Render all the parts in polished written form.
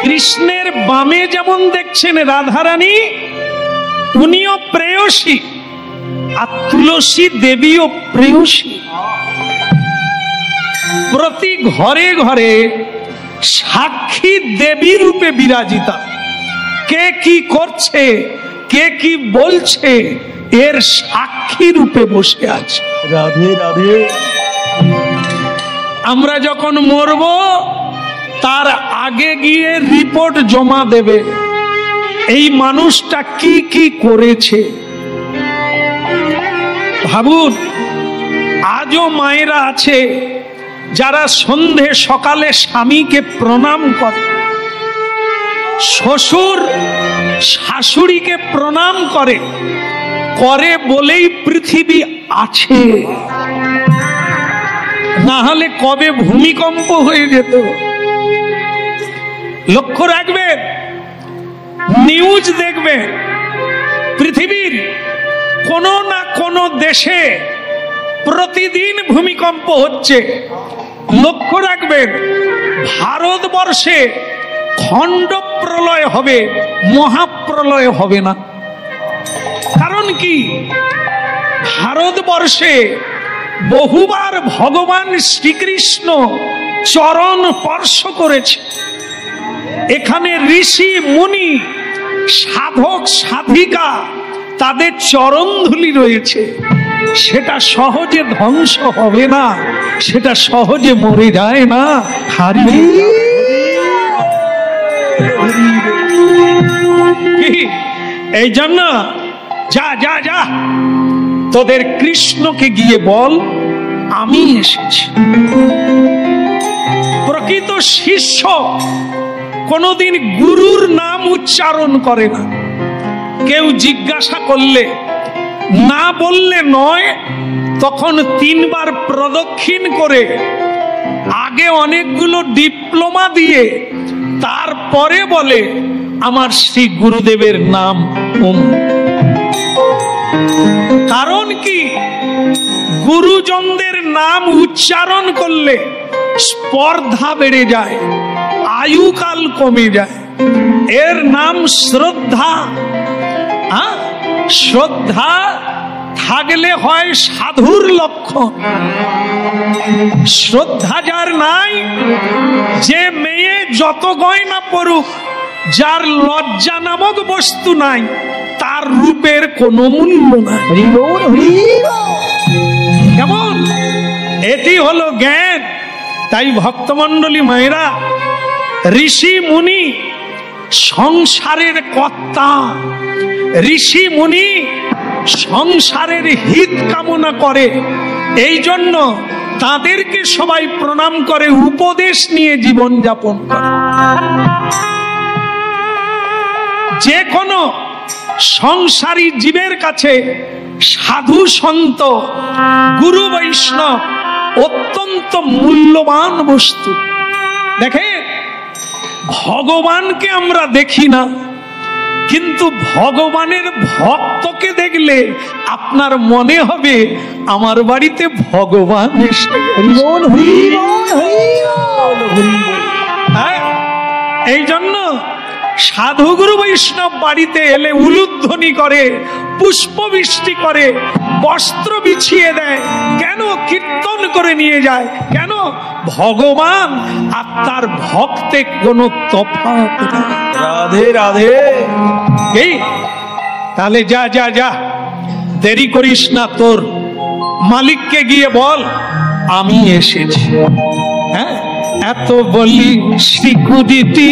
কৃষ্ণের বামে যেমন দেখছেন রাধারানী, উনিও প্রেয়সী, আর তুলসী দেবীও প্রেয়সী। প্রতি ঘরে ঘরে সাক্ষী দেবী রূপে বিরাজিতা। কে কি করছে, কে কি বলছে, এর সাক্ষী রূপে বসে আছে। রাধে রাধে। আমরা যখন মরব তার আগে গিয়ে রিপোর্ট জমা দেবে, এই মানুষটা কি কি করেছে। ভাবুন, আজও মায়েরা আছে যারা সন্ধে সকালে স্বামীকে প্রণাম করে, শ্বশুর শাশুড়িকে প্রণাম করে, করে বলেই পৃথিবী আছে, না হলে কবে ভূমিকম্প হয়ে যেত। লক্ষ্য রাখবেন, নিউজ দেখবেন, পৃথিবীর কোন না কোন দেশে প্রতিদিন ভূমিকম্প হচ্ছে। লক্ষ্য রাখবেন, ভারতবর্ষে খণ্ড প্রলয় হবে, মহাপ্রলয় হবে না। কারণ কি? ভারতবর্ষে বহুবার ভগবান শ্রীকৃষ্ণ চরণ স্পর্শ করেছে। এখানে ঋষি মুনি সাধক সাধিকা তাদের চরণ ধুলি রয়েছে। সেটা সহজে ধ্বংস হবে না, সেটা সহজে মরে যায় না। হারি এই জন্য যা যা যা, তোদের কৃষ্ণকে গিয়ে বল আমি এসেছি। প্রকৃত শিষ্য কোনদিন গুরুর নাম উচ্চারণ করে না। কেউ জিজ্ঞাসা করলে না বললে নয়, তখন 3 বার প্রদক্ষিণ করে আগে অনেকগুলো ডিপ্লোমা দিয়ে তারপরে বলে আমার শ্রী গুরুদেবের নাম ওম। কারণ কি? গুরুজনদের নাম উচ্চারণ করলে স্পর্ধা বেড়ে যায়, আয়ুকাল কমে যায়। এর নাম শ্রদ্ধা। শ্রদ্ধা থাকলে হয় সাধুর লক্ষণ। শ্রদ্ধা যার নাই, যে মেয়ে যত গয়না পড়ুক, যার লজ্জা নামক বস্তু নাই, তার রূপের কোনো মূল্য নাই। কেমন? এটি হলো জ্ঞান। তাই ভক্তমণ্ডলী মায়েরা, ঋষি মুনি সংসারের কর্তা, ঋষি মুনি সংসারের হিত কামনা করে। এই জন্য তাদেরকে সবাই প্রণাম করে, উপদেশ নিয়ে জীবন যাপন করে। যে কোনো সংসারী জীবের কাছে সাধু সন্ত গুরু বৈষ্ণব অত্যন্ত মূল্যবান বস্তু। দেখে, ভগবানকে আমরা দেখি না, কিন্তু ভগবানের ভক্তকে দেখলে আপনার মনে হবে আমার বাড়িতে ভগবান এসে। এই জন্য সাধু গুরু বৈষ্ণব বাড়িতে এলে উলুধ্বনি করে, পুষ্পবৃষ্টি করে, বস্ত্র বিছিয়ে দেয়। কেন? কীর্তন করে নিয়ে যায়। কেন? ভগবান আর তার ভক্তে কোনো তফাৎ নেই। রাধে রাধে। এই তাহলে যা যা যা, দেরি করিস না, তোর মালিককে গিয়ে বল আমি এসেছি। হ্যাঁ, এত বলি শ্রীকুদিটি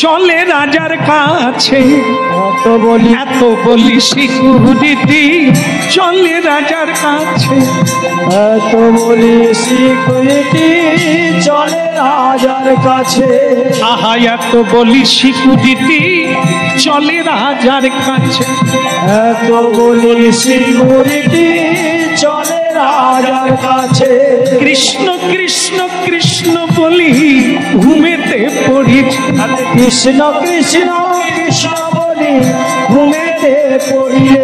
চলে রাজার কাছে, এত বলি শ্রীকুদিটি চলে রাজার কাছে, এত বলি শ্রীকুদিটি চলে রাজার কাছে। আহা, এত বলি শ্রীকুদিটি চলে রাজার কাছে, এত বলি শ্রীকুদিটি চলে রাজার কাছে। কৃষ্ণ কৃষ্ণ কৃষ্ণ বলি ঘুমেতে পড়িছি, কৃষ্ণ কৃষ্ণ কৃষ্ণ বলি ঘুমেতে পড়িলে,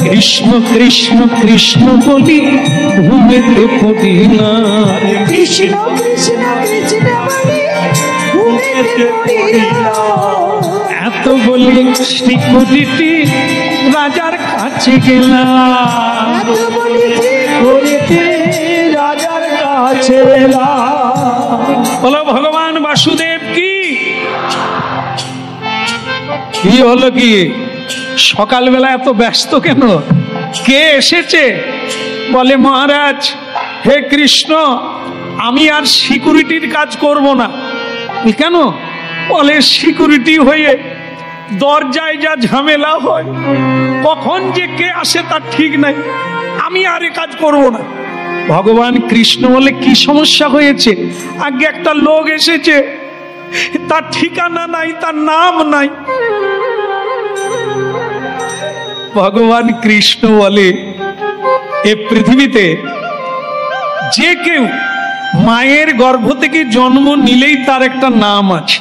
কৃষ্ণ কৃষ্ণ কৃষ্ণ বলি ঘুমেতে পড়ি না। কৃষ্ণ কৃষ্ণ কৃষ্ণ বলি ঘুমেতে পড়িলাম। এত বলি শ্রীকুটিটি রাজার কাছে গেলাম, এত বলি শ্রীকুটিটি রাজার কাছে এলাম। বলো ভগবান বাসুদেব কি কি হলো? কি সকালবেলা এত ব্যস্ত কেন? কে এসেছে? বলে মহারাজ হে কৃষ্ণ, আমি আর সিকিউরিটির কাজ করব না। কেন? বলে সিকিউরিটি হয়ে দরজায় যা ঝামেলা হয়, কখন যে কে আসে তার ঠিক নাই, আমি আর এ কাজ করব না। ভগবান কৃষ্ণ বলে কি সমস্যা হয়েছে? আগে একটা লোক এসেছে, তার ঠিকানা নাই, তার নাম নাই। ভগবান কৃষ্ণ বলে এ পৃথিবীতে যে কেউ মায়ের গর্ভ থেকে জন্ম নিলেই তার একটা নাম আছে।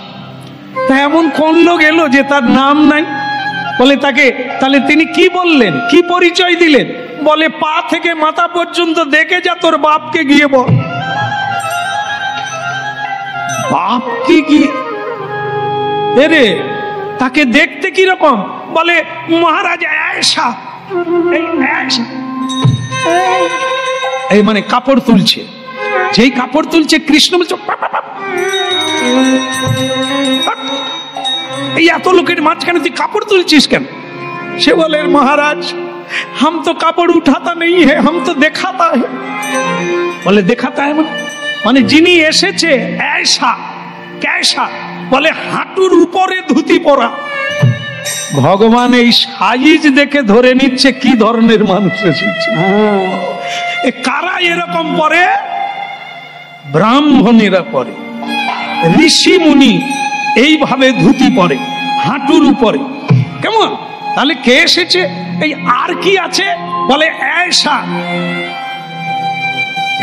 তা এমন কোন লোক এলো যে তার নাম নাই? বলে তাকে, তাহলে তিনি কি বললেন, কি পরিচয় দিলেন? বলে পা থেকে মাথা পর্যন্ত দেখে যা, তোর বাপকে গিয়ে বল। বাপকে গিয়ে এরে তাকে দেখতে কি রকম? বলে মহারাজ আয়েশা, এই মানে কাপড় তুলছে, যেই কাপড় তুলছে কৃষ্ণ বলছে এই এত লোকের মাঝখানে তুই কাপড় তুলছিস কেন? সে বলে महाराज हम तो कपड़ उठाता नहीं है, हम तो दिखाता है। बोले दिखाता है মানে যিনি এসেছে ऐसा कैसा, বলে হাঁটুর উপরে ধুতি পরা। ভগবান এই সাইজ দেখে ধরে নিচ্ছে কি ধরনের মানুষ এসেছে। এ কারা এরকম পরে? ব্রাহ্মণেরা পরে, ঋষি মুনি এইভাবে ধুতি পরে হাঁটুর উপরে। কেমন? তাহলে কে এসেছে? এই আর কি আছে? বলে ऐसा।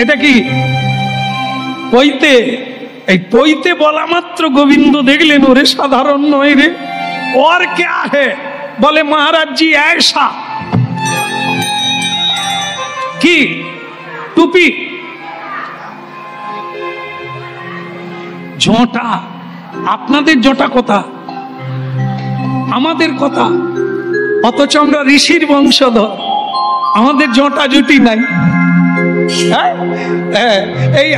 এটা কি পইতে? এই পইতে বলা মাত্র গোবিন্দ দেখলেন ওরে সাধারণ নয় রে, और क्या है? बोले महाराज जी ऐसा। কি টুপি, জটা। আপনাদের জটা কথা, আমাদের কথা, অথচ আমরা ঋষির বংশধর, আমাদের জটা জুটি নাই। এই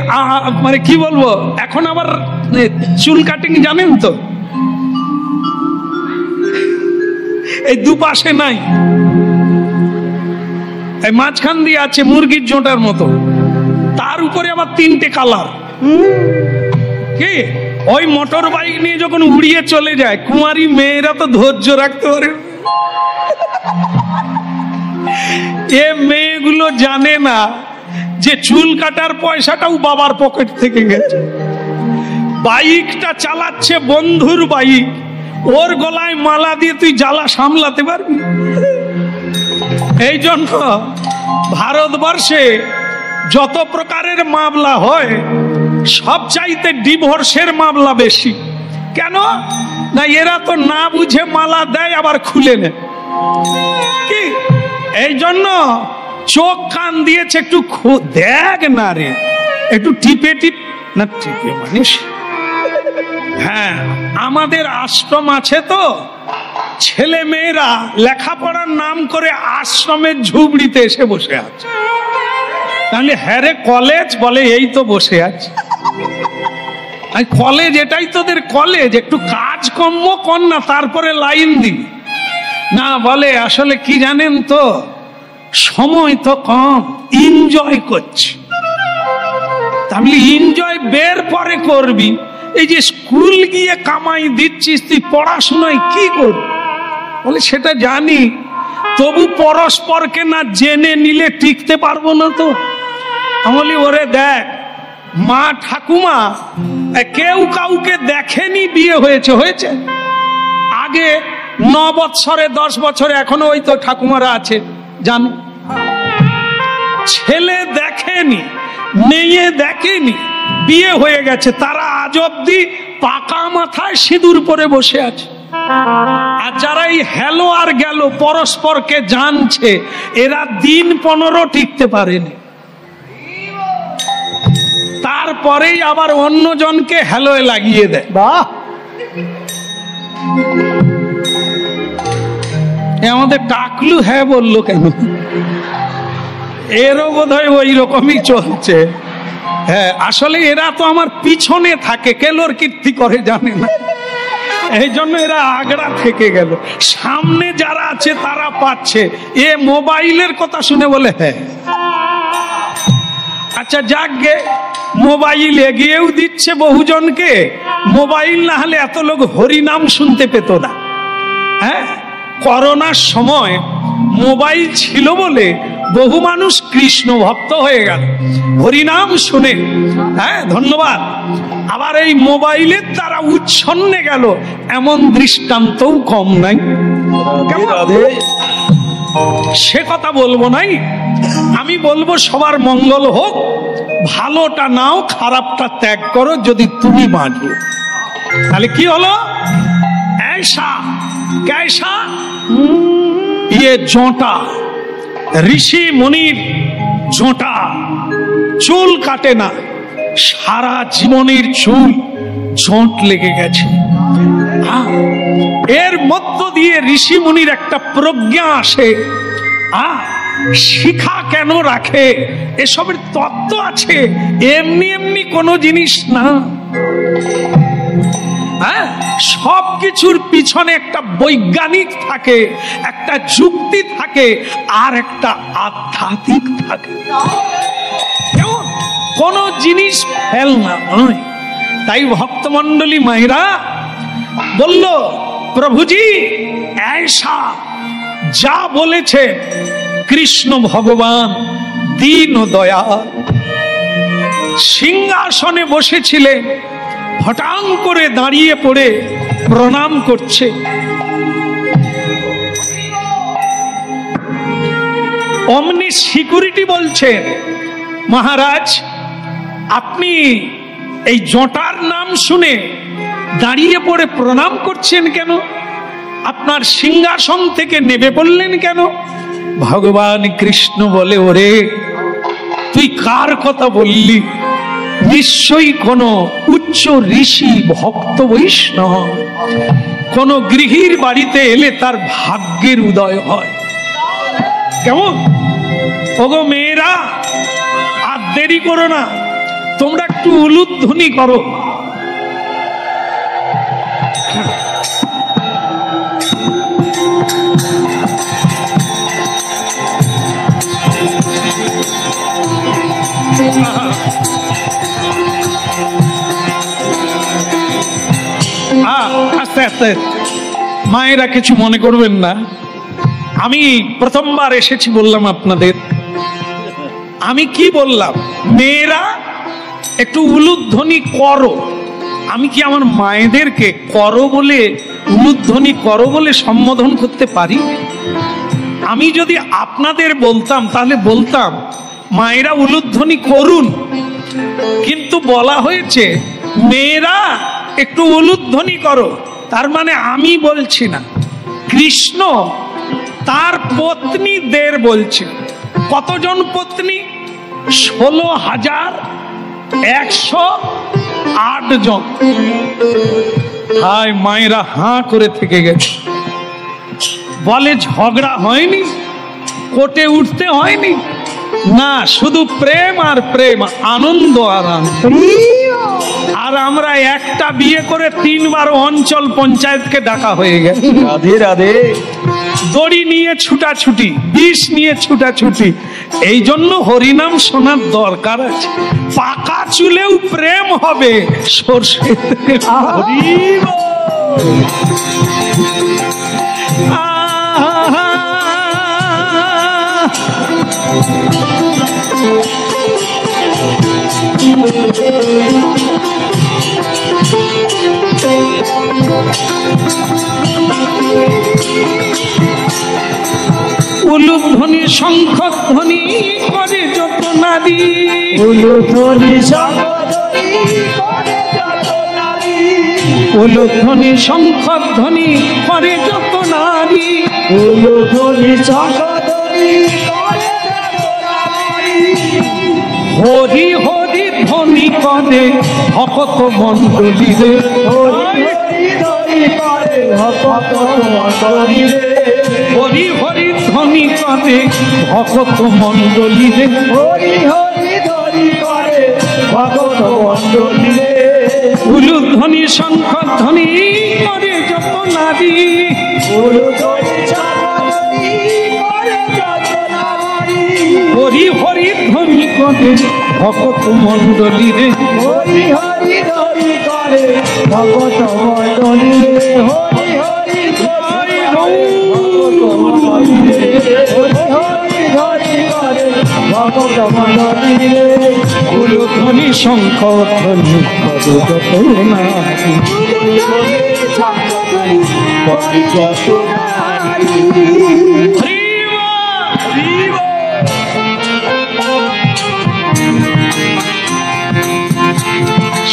মানে কি বলবো, এখন আবার চুল কাটিং জানেন তো, এই দুপাশে নাই, এই মাঝখান দিয়ে আছে মুরগির জোটার মতো, তার উপরে আবার 3টে কালার। কি ওই মোটর বাইক নিয়ে যখন উড়িয়ে চলে যায়, কুমারী মেয়েরা তো ধৈর্য রাখতে পারে। এ মেয়েগুলো জানে না যে চুল কাটার পয়সাটাও বাবার পকেট থেকে গেছে। বাইকটা চালাচ্ছে বন্ধুর বাইক, ওর গলায় মালা দিয়ে তুই জ্বালা সামলাতে পারবি? এই জন্য ভারতবর্ষে যত প্রকারের মামলা হয়, সবচাইতে ডিভোর্সের মামলা বেশি। কেন না? এরা তো না বুঝে মালা দেয় আবার খুলে নেয়। কি এই জন্য চোখ কান দিয়েছে, একটু দেখ না রে, একটু টিপে টিপ না, টিপে মানুষ। হ্যাঁ, আমাদের আশ্রম আছে তো, ছেলে মেয়েরা লেখাপড়ার নাম করে আশ্রমের ঝুপড়িতে এসে বসে আছে। তাহলে হ্যাঁ রে কলেজ? বলে এই তো বসে আছে। কলেজ এটাই তোদের কলেজ? একটু কাজকর্ম কর না, তারপরে লাইন দিবি না। বলে আসলে কি জানেন তো, সময় তো কম, এনজয় করছি। তাহলে এনজয় বের পরে করবি, এই যে স্কুল গিয়ে কামাই দিচ্ছিস, তুই পড়াশোনায় কি করবি? বলে সেটা জানি, তবু পরস্পরকে না জেনে নিলে টিকতে পারবো না তো। আমি ওরে দেখ, মা ঠাকুমা কেউ কাউকে দেখেনি বিয়ে হয়েছে, হয়েছে আগে 9 বৎসরে 10 বছরে, এখনো ওই তো ঠাকুমারা আছে জানো। ছেলে দেখেনি, মেয়ে দেখেনি, বিয়ে হয়ে গেছে, তারা আজ অব্দি পাকা মাথায় সিঁদুর পরে বসে আছে। আর যারা এই হ্যালো আর গেল পরস্পরকে জানছে, এরা দিন 15 টিকতে পারেনি। তারপরেই আবার অন্যজনকে হ্যালোয় লাগিয়ে দেয়। বাহ, আমাদের টাকলু হ্যাঁ বললো কেন? এরও বোধহয় ওই রকমই চলছে। হ্যাঁ, আসলে এরা তো আমার পিছনে থাকে, কেলোর কীর্তি করে জানে না, এই জন্য এরা আগড়া থেকে গেল। সামনে যারা আছে তারা পাচ্ছে, এ মোবাইলের কথা শুনে বলে হ্যাঁ। আচ্ছা যাকগে, মোবাইল এগিয়েও দিচ্ছে বহুজনকে। মোবাইল না হলে এত লোক হরিনাম শুনতে পেত না। হ্যাঁ, করোনার সময় মোবাইল ছিল বলে বহু মানুষ কৃষ্ণ ভক্ত হয়ে গেল হরিনাম শুনে। হ্যাঁ, ধন্যবাদ। আবার এই মোবাইলের দ্বারা উচ্ছন্নে গেল এমন দৃষ্টান্তও কম নাই। কেমন? সে কথা বলবো নাই, আমি বলবো সবার মঙ্গল হোক। ভালোটা নাও, খারাপটা ত্যাগ করো যদি তুমি বাঁচো। তাহলে কি হলো? ऐसा कैसा ये জোঁটা, ঋষি মুনির জোঁটা, চুল কাটে না, সারা জীবনের চুল জোঁট লেগে গেছে। এর মধ্য দিয়ে ঋষি মুনির একটা প্রজ্ঞা আসে। শিখা কেন রাখে, এসবের তত্ত্ব আছে, এমনি এমনি কোনো জিনিস না। হ্যাঁ, সবকিছুর পিছনে একটা বৈজ্ঞানিক থাকে, একটা যুক্তি থাকে, আর একটা আধ্যাত্মিক থাকে। কেমন? কোন জিনিস ফেল না নয়। তাই ভক্তমন্ডলী মায়েরা বলল, প্রভুজি ऐसा যা বলেছে কৃষ্ণ ভগবান দীন দয়াল, সিংহাসনে বসেছিলেন, হঠাৎ করে দাঁড়িয়ে পড়ে প্রণাম করছে। অমনি সিকিউরিটি বলছে, মহারাজ আপনি এই জটার নাম শুনে দাঁড়িয়ে পড়ে প্রণাম করছেন কেন? আপনার সিংহাসন থেকে নেমে পড়লেন কেন? ভগবান কৃষ্ণ বলে, ওরে তুই কার কথা বললি? নিশ্চয়ই কোন উচ্চ ঋষি ভক্ত বৈষ্ণব, কোন গৃহীর বাড়িতে এলে তার ভাগ্যের উদয় হয়। কেমন? ওগো মেয়েরা, আর দেরি করো না, তোমরা একটু উলুধ্বনি করো। আস্তে আস্তে, মায়েরা কিছু মনে করবেন না, আমি প্রথমবার এসেছি বললাম আপনাদের। আমি কি বললাম? মেয়েরা একটু উলুধ্বনি করো। আমি কি আমার মায়েদেরকে করো বলে, উলুধ্বনি করো বলে সম্বোধন করতে পারি? আমি যদি আপনাদের বলতাম তাহলে বলতাম মায়েরা উলুধ্বনি করুন, কিন্তু বলা হয়েছে মেয়েরা একটু উলুধ্বনি করো। তার মানে আমি বলছি না, কৃষ্ণ তার পত্নীদের বলছে। কতজন পত্নী? 16,108 জন। হায়, মায়েরা হাঁ করে থেকে গেছে। বলে ঝগড়া হয়নি, কোর্টে উঠতে হয়নি না, শুধু প্রেম আর প্রেম, আনন্দ আর আনন্দ। আর আমরা একটা বিয়ে করে 3 বার অঞ্চল পঞ্চায়েতকে ডাকা হয়ে গেছে। রাধে রাধে। দড়ি নিয়ে ছুটাছুটি, বিষ নিয়ে ছুটাছুটি। এই জন্য হরিনাম শোনার দরকার আছে। পাকা চুলেও প্রেম হবে, সরষে উলুধ্বনি শঙ্খধ্বনি করে যত নারী, উলুধ্বনি শঙ্খধ্বনি করে যত নারী, উলুধ্বনি শঙ্খধ্বনি করে যত নারী, উলুধ্বনি শঙ্খধ্বনি করে যত নারী, হরি হরি ধ্বনি করে ভকত মণ্ডলী রে, হরি হরি ধ্বনি করে ভকত মণ্ডলী রে, হরি হরি ধ্বনি করে ভকত মণ্ডলী রে, হরি হরি ধ্বনি করে ভকত মণ্ডলী রে, উলুধ্বনি শঙ্খ ধ্বনি করে যত নারী, উলুধ্বনি শঙ্খধ্বনি করে যত নারী, হরি হরি ধ্বনি করে ভকত মণ্ডলী রে, হরি হরি ধ্বনি করে ভকত মণ্ডলী রে, হরি হরি ধ্বনি করে ভকত মণ্ডলী রে, হরি হরি ধ্বনি করে ভকত মণ্ডলী রে, উলুধ্বনি শঙ্খ ধ্বনি করে যত নারী। উলুধ্বনি শঙ্খধ্বনি করে যত নারী।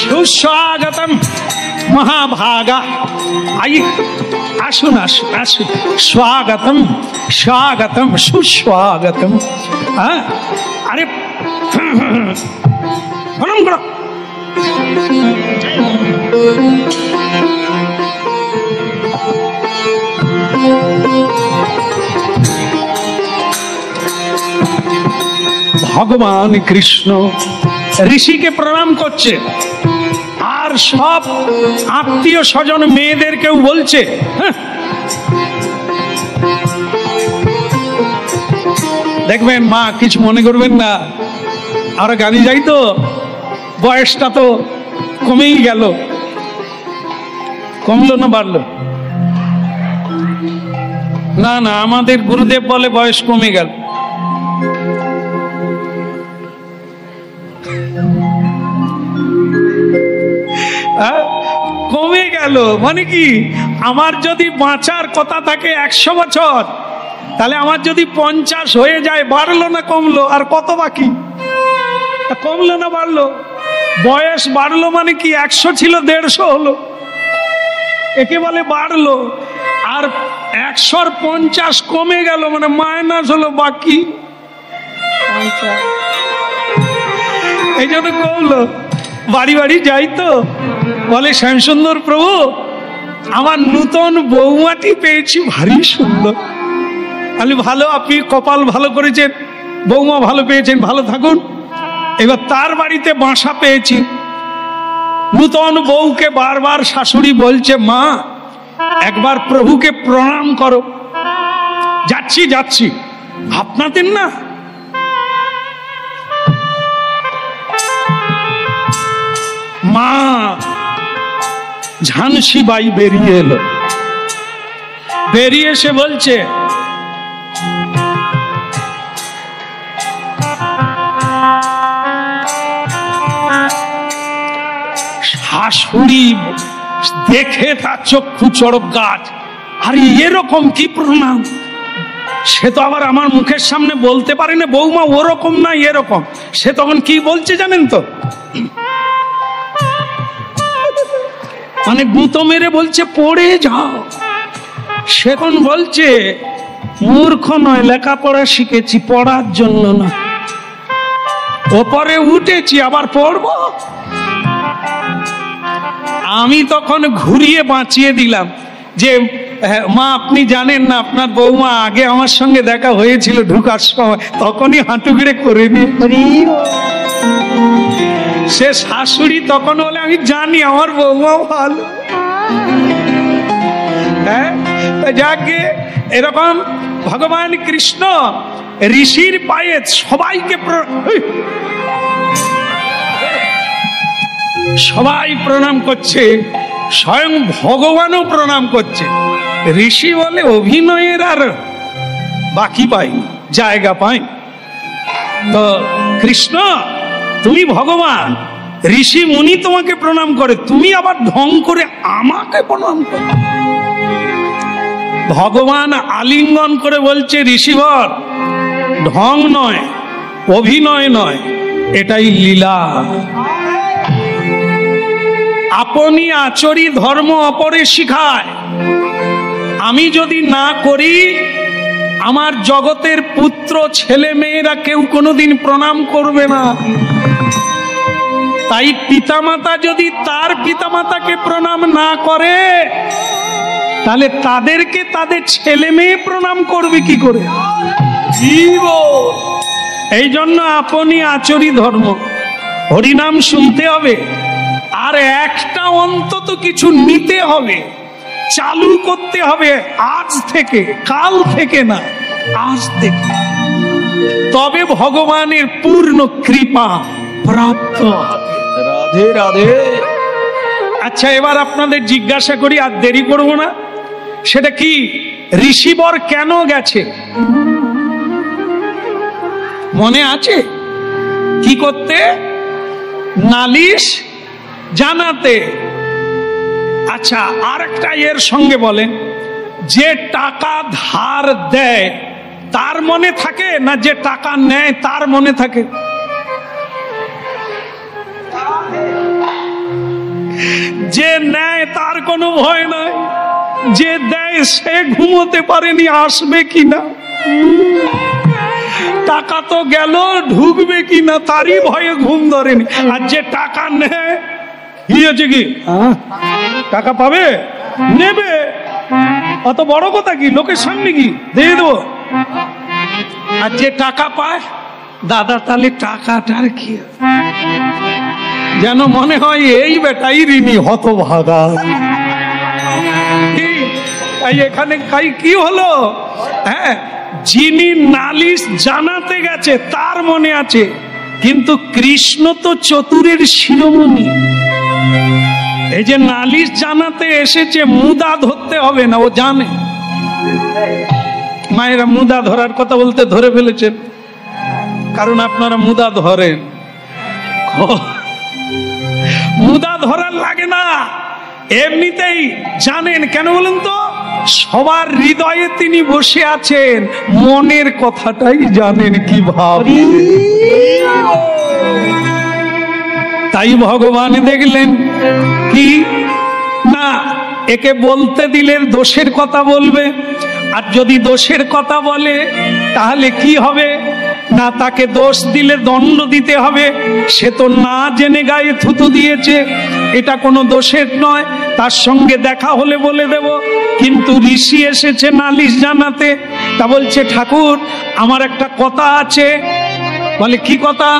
सुस्वागतम महाभागा, आइए आसुन आसुन आसुन, स्वागतम स्वागतम सुस्वागतम। हाँ अरे प्रणाम करो। ভগবান কৃষ্ণ ঋষিকে প্রণাম করছে, আর সব আত্মীয় স্বজন মেয়েদেরকেও বলছে। দেখবেন মা, কিছু মনে করবেন না, আর গাড়ি যাই তো, বয়সটা তো কমেই গেল। কমলো না বাড়লো? না না, আমাদের গুরুদেব বলে বয়স কমে গেল। কমে গেল মানে কি, আমার যদি বাঁচার কথা থাকে 100 বছর, তাহলে আমার যদি 50 হয়ে যায়, বাড়লো না কমলো? আর কত বাকি? কমলো না বাড়লো? বয়স বাড়লো মানে কি, 100 ছিল 150 হলো, একে বলে বাড়লো। আর 100 50 কমে গেল মানে মাইনাস হলো, বাকি 50। এই জন্য কমলো। বাড়ি বাড়ি যাই তো, বলে শ্যামসুন্দর প্রভু, আমার নূতন বৌমাটি পেয়েছি, ভারী সুন্দর। আমি ভালো, আপনি কপাল ভালো করেছেন, বৌমা ভালো পেয়েছেন, ভালো থাকুন। এবার তার বাড়িতে বাসা পেয়েছি। নূতন বউকে বারবার শাশুড়ি বলছে, মা একবার প্রভুকে প্রণাম করো। যাচ্ছি যাচ্ছি। আপনাদের না, মা ঝানসি বাই বেরিয়ে এলো, বেরিয়ে এসে বলছে, শাশুড়ি দেখে তার চক্ষু চড়ক গাছ, আর এরকম কি প্রণাম? সে তো আবার আমার মুখের সামনে বলতে পারে না, বৌমা ওরকম না এরকম। সে তখন কি বলছে জানেন তো? মানে গুঁতো মেরে বলছে, পড়ে যাও। সেখন বলছে, মূর্খ নয়, লেখাপড়া শিখেছি, পড়ার জন্য না। ওপরে উঠেছি, আবার পড়বো? আমি তখন ঘুরিয়ে বাঁচিয়ে দিলাম যে, মা আপনি জানেন না, আপনার বৌমা আগে আমার সঙ্গে দেখা হয়েছিল ঢুকার সময়, তখনই হাঁটু গেড়ে করে নি। সে শাশুড়ি তখন বলে, আমি জানি আমার বৌমাও ভালো। হ্যাঁ, যাকে এরকম ভগবান কৃষ্ণ ঋষির পায়ে সবাইকে সবাই প্রণাম করছে, স্বয়ং ভগবানও প্রণাম করছে। ঋষি বলে, অভিনয়ের আর বাকি পাই, জায়গা পাই। তো কৃষ্ণ তুমি ভগবান, ঋষি মুনি তোমাকে প্রণাম করে, তুমি আবার ঢং করে আমাকে প্রণাম করো। ভগবান আলিঙ্গন করে বলছে, ঋষিবর ঢং নয়, অভিনয় নয়, এটাই লীলা। আপনি আচরি ধর্ম অপরে শিখায়। আমি যদি না করি, আমার জগতের পুত্র ছেলে মেয়েরা কেউ কোনোদিন প্রণাম করবে না। তাই পিতামাতা যদি তার পিতামাতাকে প্রণাম না করে, তাহলে তাদেরকে তাদের ছেলে মেয়ে প্রণাম করবে কি করে? এই জন্য আপনি আচরি ধর্ম, হরিনাম শুনতে হবে, আর একটা অন্তত কিছু নিতে হবে, চালু করতে হবে আজ থেকে, কাল থেকে না, আজ থেকে। তবে ভগবানের পূর্ণ কৃপা প্রাপ্ত হবে। রাধে রাধে। আচ্ছা, এবার আপনাদের জিজ্ঞাসা করি, আর দেরি করব না। সেটা কি? ঋষিবর কেন গেছে মনে আছে? কি করতে? নালিশ জানাতে। আচ্ছা, আর একটা এর সঙ্গে বলেন, যে টাকা ধার দেয় তার মনে থাকে না যে টাকা নেয় তার মনে থাকে? যে নেয় তার কোনো ভয় নাই, যে দেয় সে ঘুমোতে পারেনি আসবে কিনা, টাকা তো গেল ঢুকবে কিনা তারই ভয়ে ঘুম ধরেনি। আর যে টাকা নেয়, কি হচ্ছে কি টাকা পাবে, নেবে, অত বড় কথা কি, লোকের সামনে কি দিয়ে দেবো। আর যে টাকা পায়, দাদা তাহলে টাকাটার কি, যেন মনে হয় এই বেটাই ঋণী হতভাগা। এখানে কি হলো? হ্যাঁ, যিনি নালিশ জানাতে গেছে তার মনে আছে, কিন্তু কৃষ্ণ তো চতুরের শিরোমণি। এই যে নালিশ জানাতে এসেছে, মুদা ধরতে হবে না, ও জানে। মায়েরা মুদা ধরার কথা বলতে ধরে ফেলেছেন, কারণ আপনারা মুদা ধরেন। মুদা ধরার লাগে না, এমনিতেই জানেন। কেন বলুন তো? সবার হৃদয়ে তিনি বসে আছেন, মনের কথাটাই জানেন কি ভাবি। তাই ভগবান দেখলেন কি না, একে বলতে দিলে দোষের কথা বলবে, আর যদি দোষের কথা বলে তাহলে কি হবে না, তাকে দোষ দিলে দণ্ড দিতে হবে। সে তো না জেনে গায়ে থুতু দিয়েছে, এটা কোনো দোষের নয়, তার সঙ্গে দেখা হলে বলে দেব। কিন্তু ঋষি এসেছে নালিশ জানাতে, তা বলছে ঠাকুর আমার একটা কথা আছে। বলে কি কথা?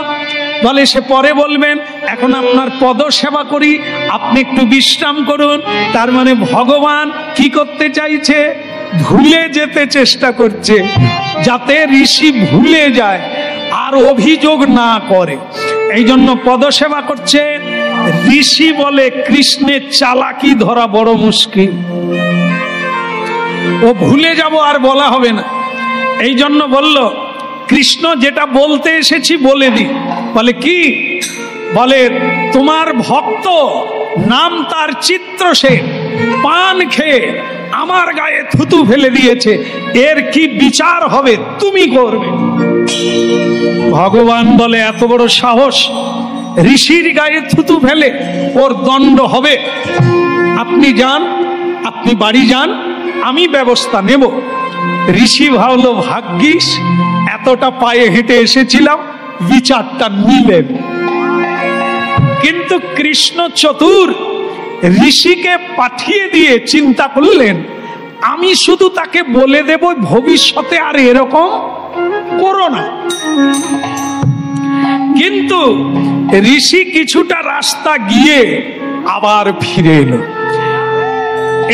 বলে সে পরে বলবেন, এখন আপনার পদ সেবা করি, আপনি একটু বিশ্রাম করুন। তার মানে ভগবান কি করতে চাইছে? ভুলে যেতে চেষ্টা করছে, যাতে ঋষি ভুলে যায় আর অভিযোগ না করে। এই জন্য পদসেবা করছে। ঋষি বলে কৃষ্ণের চালাকি ধরা বড় মুশকিল, ও ভুলে যাব আর বলা হবে না। এই জন্য বলল, কৃষ্ণ যেটা বলতে এসেছি বলে দি। বলে কি? বলে তোমার ভক্ত, নাম তার চিত্রসেন, পান খেয়ে আমার গায়ে থুতু ফেলে দিয়েছে, এর কি বিচার হবে তুমি করবে। ভগবান বলে এত বড় সাহস, ঋষির গায়ে থুতু ফেলে, ওর দণ্ড হবে। আপনি যান, আপনি বাড়ি যান, আমি ব্যবস্থা নেব। ঋষি ভাবলো ভাগ্যিস এতটা পায়ে হেঁটে এসেছিলাম, বিচারটা নিলেন। কিন্তু কৃষ্ণ চতুর, ঋষিকে পাঠিয়ে দিয়ে চিন্তা করলেন আমি শুধু তাকে বলে দেব ভবিষ্যতে আর এরকম করো না। কিন্তু ঋষি কিছুটা রাস্তা গিয়ে আবার ফিরে এলো।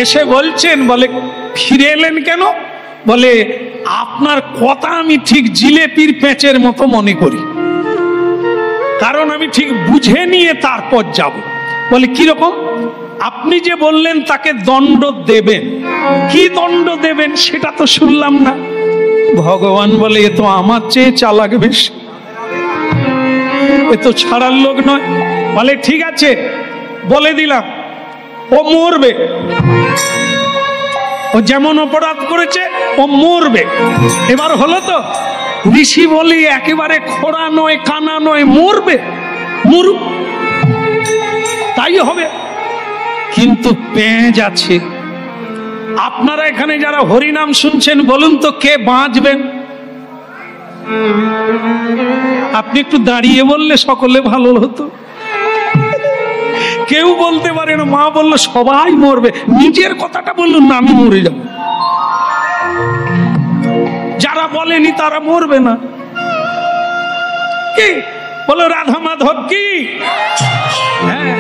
এসে বলছেন, বলে ফিরে এলেন কেন? বলে আপনার কথা আমি ঠিক জিলেপির পেঁচের মতো মনে করি, কারণ আমি ঠিক বুঝে নিয়ে তারপর যাব। বলে কিরকম? আপনি যে বললেন তাকে দণ্ড দেবেন, কি দণ্ড দেবেন সেটা তো শুনলাম না। ভগবান বলে এ তো আমার চেয়ে চালাক বেশি, এ তো ছাড়ার লোক নয়। বলে ঠিক আছে বলে দিলাম, ও মরবে, ও যেমন অপরাধ করেছে ও মরবে। এবার হলো তো? ঋষি বলি একেবারে খোড়া নয় কানা নয়, মরবে, মরুক, তাই হবে। কিন্তু পেঁচ আছে। আপনারা এখানে যারা হরিনাম শুনছেন বলুন তো কে বাঁচবেন? আপনি একটু দাঁড়িয়ে বললে সকলে ভালো হতো। কেউ বলতে পারে না। মা বললো সবাই মরবে, নিজের কথাটা বললো না আমি মরে যাব। যারা বলেনি তারা মরবে না। কি বলো রাধা মাধব কি? হ্যাঁ,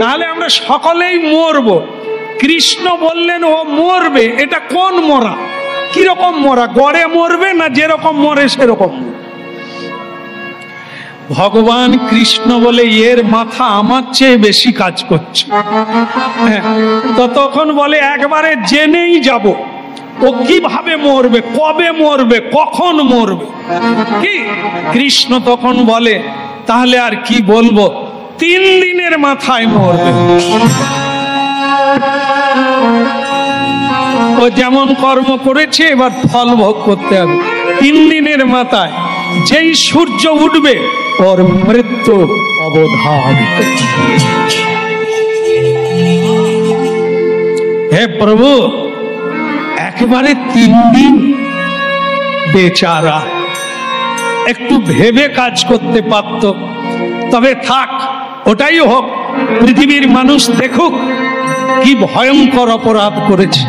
তাহলে আমরা সকলেই মরবো। কৃষ্ণ বললেন ও মরবে, এটা কোন মরা? কিরকম মরা? গড়ে মরবে না যেরকম মরে সেরকম? ভগবান কৃষ্ণ বলে এর মাথা আমার চেয়ে বেশি কাজ করছে। হ্যাঁ, তো তখন বলে একবারে জেনেই যাব ও কিভাবে মরবে, কবে মরবে, কখন মরবে। কি কৃষ্ণ তখন বলে তাহলে আর কি বলবো, 3 দিনের মাথায় মরবে। ও যেমন কর্ম করেছে এবার ফল ভোগ করতে হবে। 3 দিনের মাথায় যেই সূর্য উঠবে ওর মৃত্যু অবধান। হে প্রভু, একেবারে 3 দিন, বেচারা একটু ভেবে কাজ করতে পারত। তবে থাক, ওটাই হোক, পৃথিবীর মানুষ দেখুক কি ভয়ঙ্কর অপরাধ করেছে।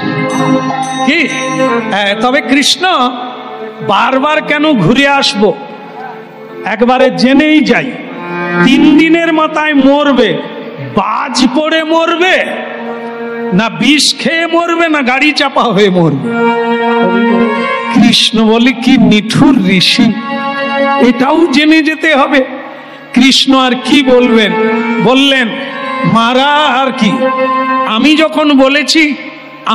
কি তবে কৃষ্ণ বারবার কেন ঘুরে আসবো, একবারে জেনেই যাই 3 দিনের মাথায় মরবে। বাজ পড়ে মরবে না বিষ খেয়ে মরবে না গাড়ি চাপা হয়ে মরবে? কৃষ্ণ বলে কি নিঠুর ঋষি, এটাও জেনে যেতে হবে। কৃষ্ণ আর কি বলবেন, বললেন মারা আর কি, আমি যখন বলেছি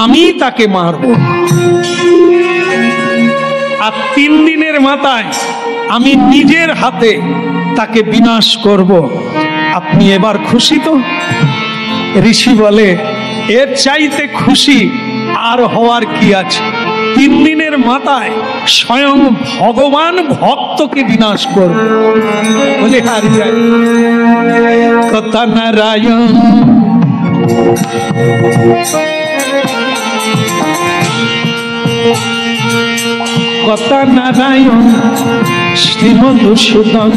আমি তাকে মারব, আর 3 দিনের মাথায় আমি নিজের হাতে তাকে বিনাশ করব। আপনি এবার খুশি তো? ঋষি বলে এর চাইতে খুশি আর হওয়ার কি আছে? 3 দিনের মাথায় স্বয়ং ভগবান ভক্তকে বিনাশ করবে। বলে হারি কথা নারায়ণ কথা নারায়ণ শ্রীমধুসূদন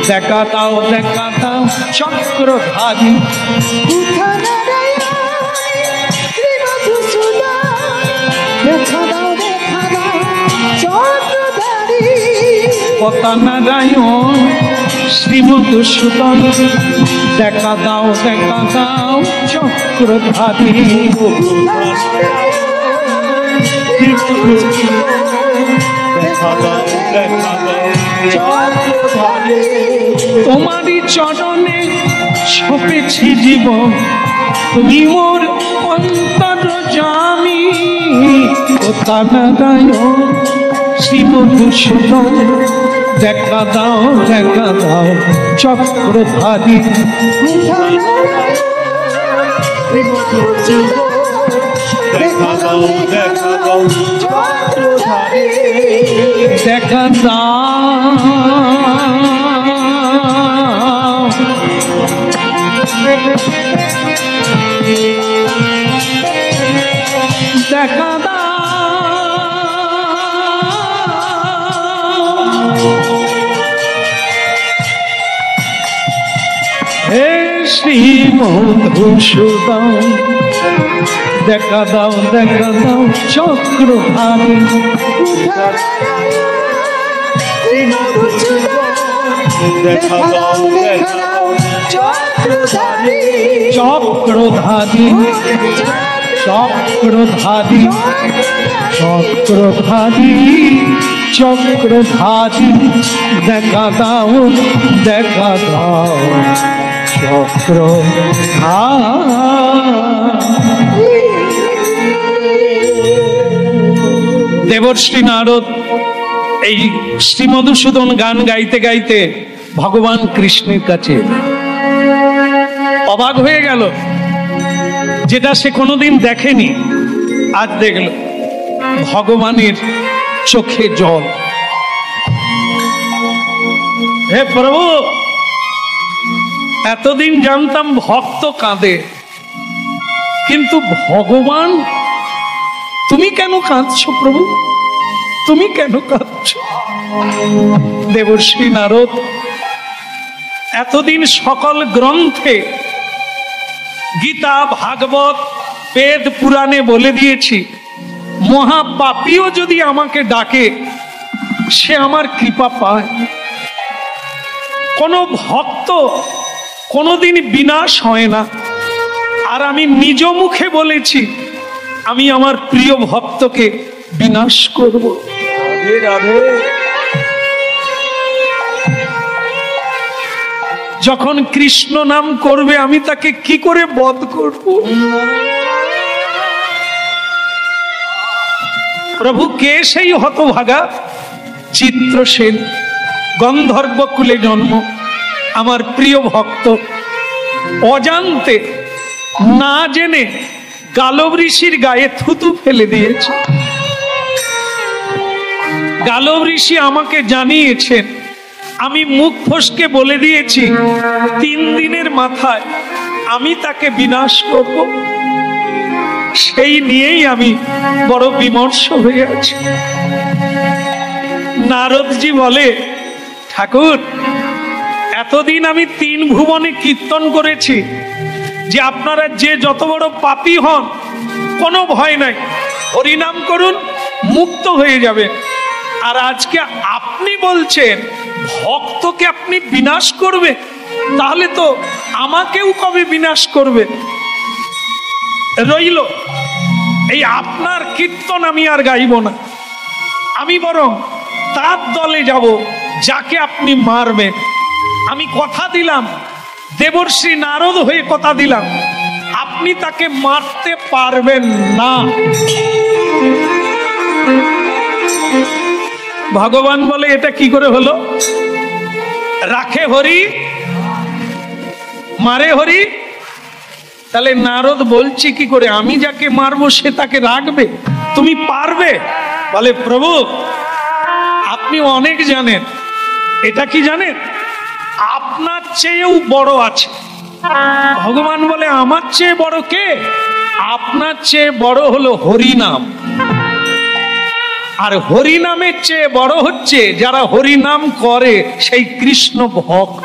দেখা দাও চক্রধারী। কথা নারায়ণ শ্রীমধুসূদন দেখা দাও চক্রধারী। তোমারই চরণে ছপেছি জীবন, তুমি মোর অন্তর্যামী। কথা নারায়ণ শ্রীমধুসূদন দেখা দাও চক্রধারী। দেখা দাও হে শ্রীমধুসূদন দেখা দাও চক্রধারী। চক্রধারী দেখা দাও চক্রধারী। দেবর্ষি নারদ এই শ্রীমধুসূদন গান গাইতে গাইতে ভগবান কৃষ্ণের কাছে অবাক হয়ে গেল, যেটা সে কোনোদিন দেখেনি, আজ দেখল। ভগবানের চোখে জল। হে প্রভু, এতদিন জানতাম ভক্ত কাঁদে, কিন্তু ভগবান তুমি কেন কাঁদছো প্রভু? তুমি কেন কাঁদছো? দেবর্ষি নারদ এতদিন সকল গ্রন্থে গীতা ভাগবত বেদ পুরাণে বলে দিয়েছি, মহাপাপীও যদি আমাকে ডাকে সে আমার কৃপা পায়। কোন ভক্ত কোনোদিন বিনাশ হয় না। আর আমি নিজ মুখে বলেছি আমি আমার প্রিয় ভক্তকে বিনাশ করব। রাধে রাধে। যখন কৃষ্ণ নাম করবে আমি তাকে কি করে বধ করব? প্রভু কে সেই হতভাগা? চিত্রসেন, গন্ধর্ব কুলে জন্ম, আমার প্রিয় ভক্ত অজান্তে না জেনে গালব ঋষির গায়ে থুতু ফেলে দিয়েছে। গালব ঋষি আমাকে জানিয়েছেন, আমি মুখ ফসকে বলে দিয়েছি 3 দিনের মাথায় আমি তাকে বিনাশ করব। সেই নিয়েই আমি বড় বিমর্ষ হয়ে আছি। নারদজি বলে, ঠাকুর এতদিন আমি 3 ভুবনে কীর্তন করেছি যে আপনারা যে যত বড় পাপী হন কোনো ভয় নাই, হরিনাম করুন, মুক্ত হয়ে যাবে। আর আজকে আপনি বলছেন ভক্তকে আপনি বিনাশ করবে, তাহলে তো আমাকেও কবে বিনাশ করবে? রইল এই আপনার কীর্তন আমি আর গাইব না, আমি বরং তার দলে যাব যাকে আপনি মারবেন। আমি কথা দিলাম, দেবর্ষি নারদ হয়ে কথা দিলাম, আপনি তাকে মারতে পারবেন না। ভগবান বলে, এটা কি করে হলো? রাখে হরি মারে হরি। তাহলে নারদ বলছি কি করে আমি যাকে মারবো সে তাকে রাখবে? তুমি পারবে? বলে, প্রভু আপনি অনেক জানেন। এটা কি জানেন? আপনার চেয়েও বড় আছে। ভগবান বলে, আমার চেয়ে বড় কে? আপনার চেয়ে বড় হলো হরিনাম। আর হরিনামের চেয়ে বড় হচ্ছে যারা হরিনাম করে সেই কৃষ্ণ ভক্ত।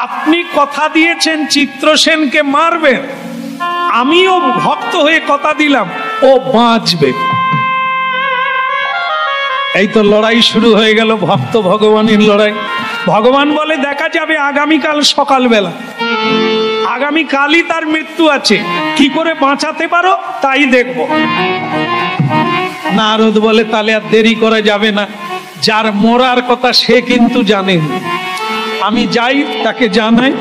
আপনি কথা দিয়েছেন চিত্রসেনকে মারবেন, আমিও ভক্ত হয়ে কথা দিলাম ও বাঁচবে। এই তো লড়াই শুরু হয়ে গেল, ভক্ত ভগবানের লড়াই। ভগবান বলে, দেখা যাবে আগামীকাল সকালবেলা, আগামীকালই তার মৃত্যু আছে, কি করে বাঁচাতে পারো তাই দেখব। নারদ বলে, তাহলে আর দেরি করা যাবে না, যার মরার কথা সে কিন্তু জানেন, আমি যাই তাকে জানাই।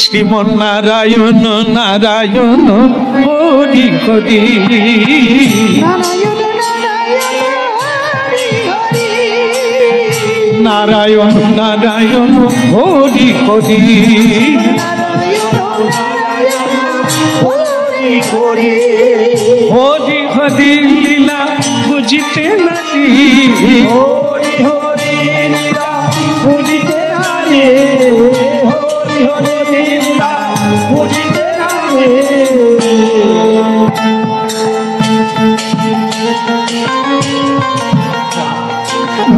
শ্রীমন নারায়ণ নারায়ণ হরি হরি, নারায়ণ নারায়ণ হরি হরি, হরি হরি লীলা বুঝিতে নাহি, হরি হরি লীলা বুঝিতে নাহি, হরি হরি লীলা বুঝিতে নাহি।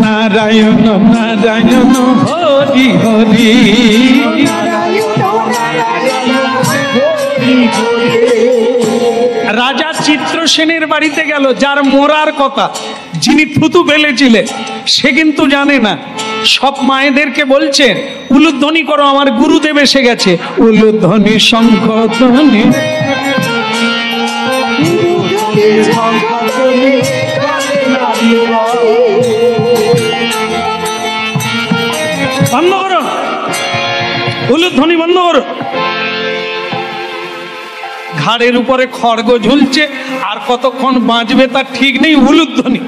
নারায়ণ নারায়ণ হরি হরি, রাজা চিত্রসেনের বাড়িতে গেল, যার মরার কথা, যিনি থুতু ফেলেছিলেন, সে কিন্তু জানে না। সব মায়েদেরকে বলছেন, উলুধ্বনি করো, আমার গুরুদেব এসে গেছে। উলুধ্বনি শঙ্খ ধ্বনি, বন্ধ করো, উলুধ্বনি বন্ধ করো। ঘাড়ের উপরে খড়গ ঝুলছে, আর কতক্ষণ বাঁচবে তার ঠিক নেই, উলুধ্বনি।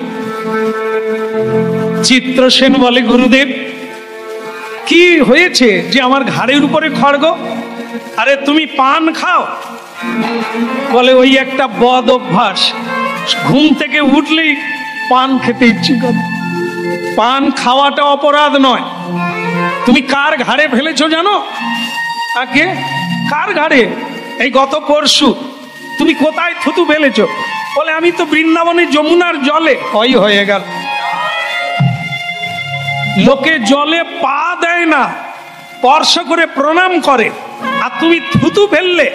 চিত্রসেন বলে, গুরুদেব কি হয়েছে যে আমার ঘাড়ের উপরে খড়গ? আরে তুমি পান খাও? বলে, ওই একটা বদ অভ্যাস, ঘুম থেকে উঠলেই পান খেতে ইচ্ছে করে। পান খাওয়াটা অপরাধ নয়। তুমি কার ঘাড়ে ফেলেছো জানো? আগে কার ঘাড়ে? এই গত পরশু তুমি কোথায় থুতু ফেলেছো? বলে, আমি তো বৃন্দাবনের যমুনার জলে। ওই হয়ে গেল। লোকে জলে পা দেয় না, স্পর্শ করে প্রণাম করে, আর তুমি থুতু ফেললে,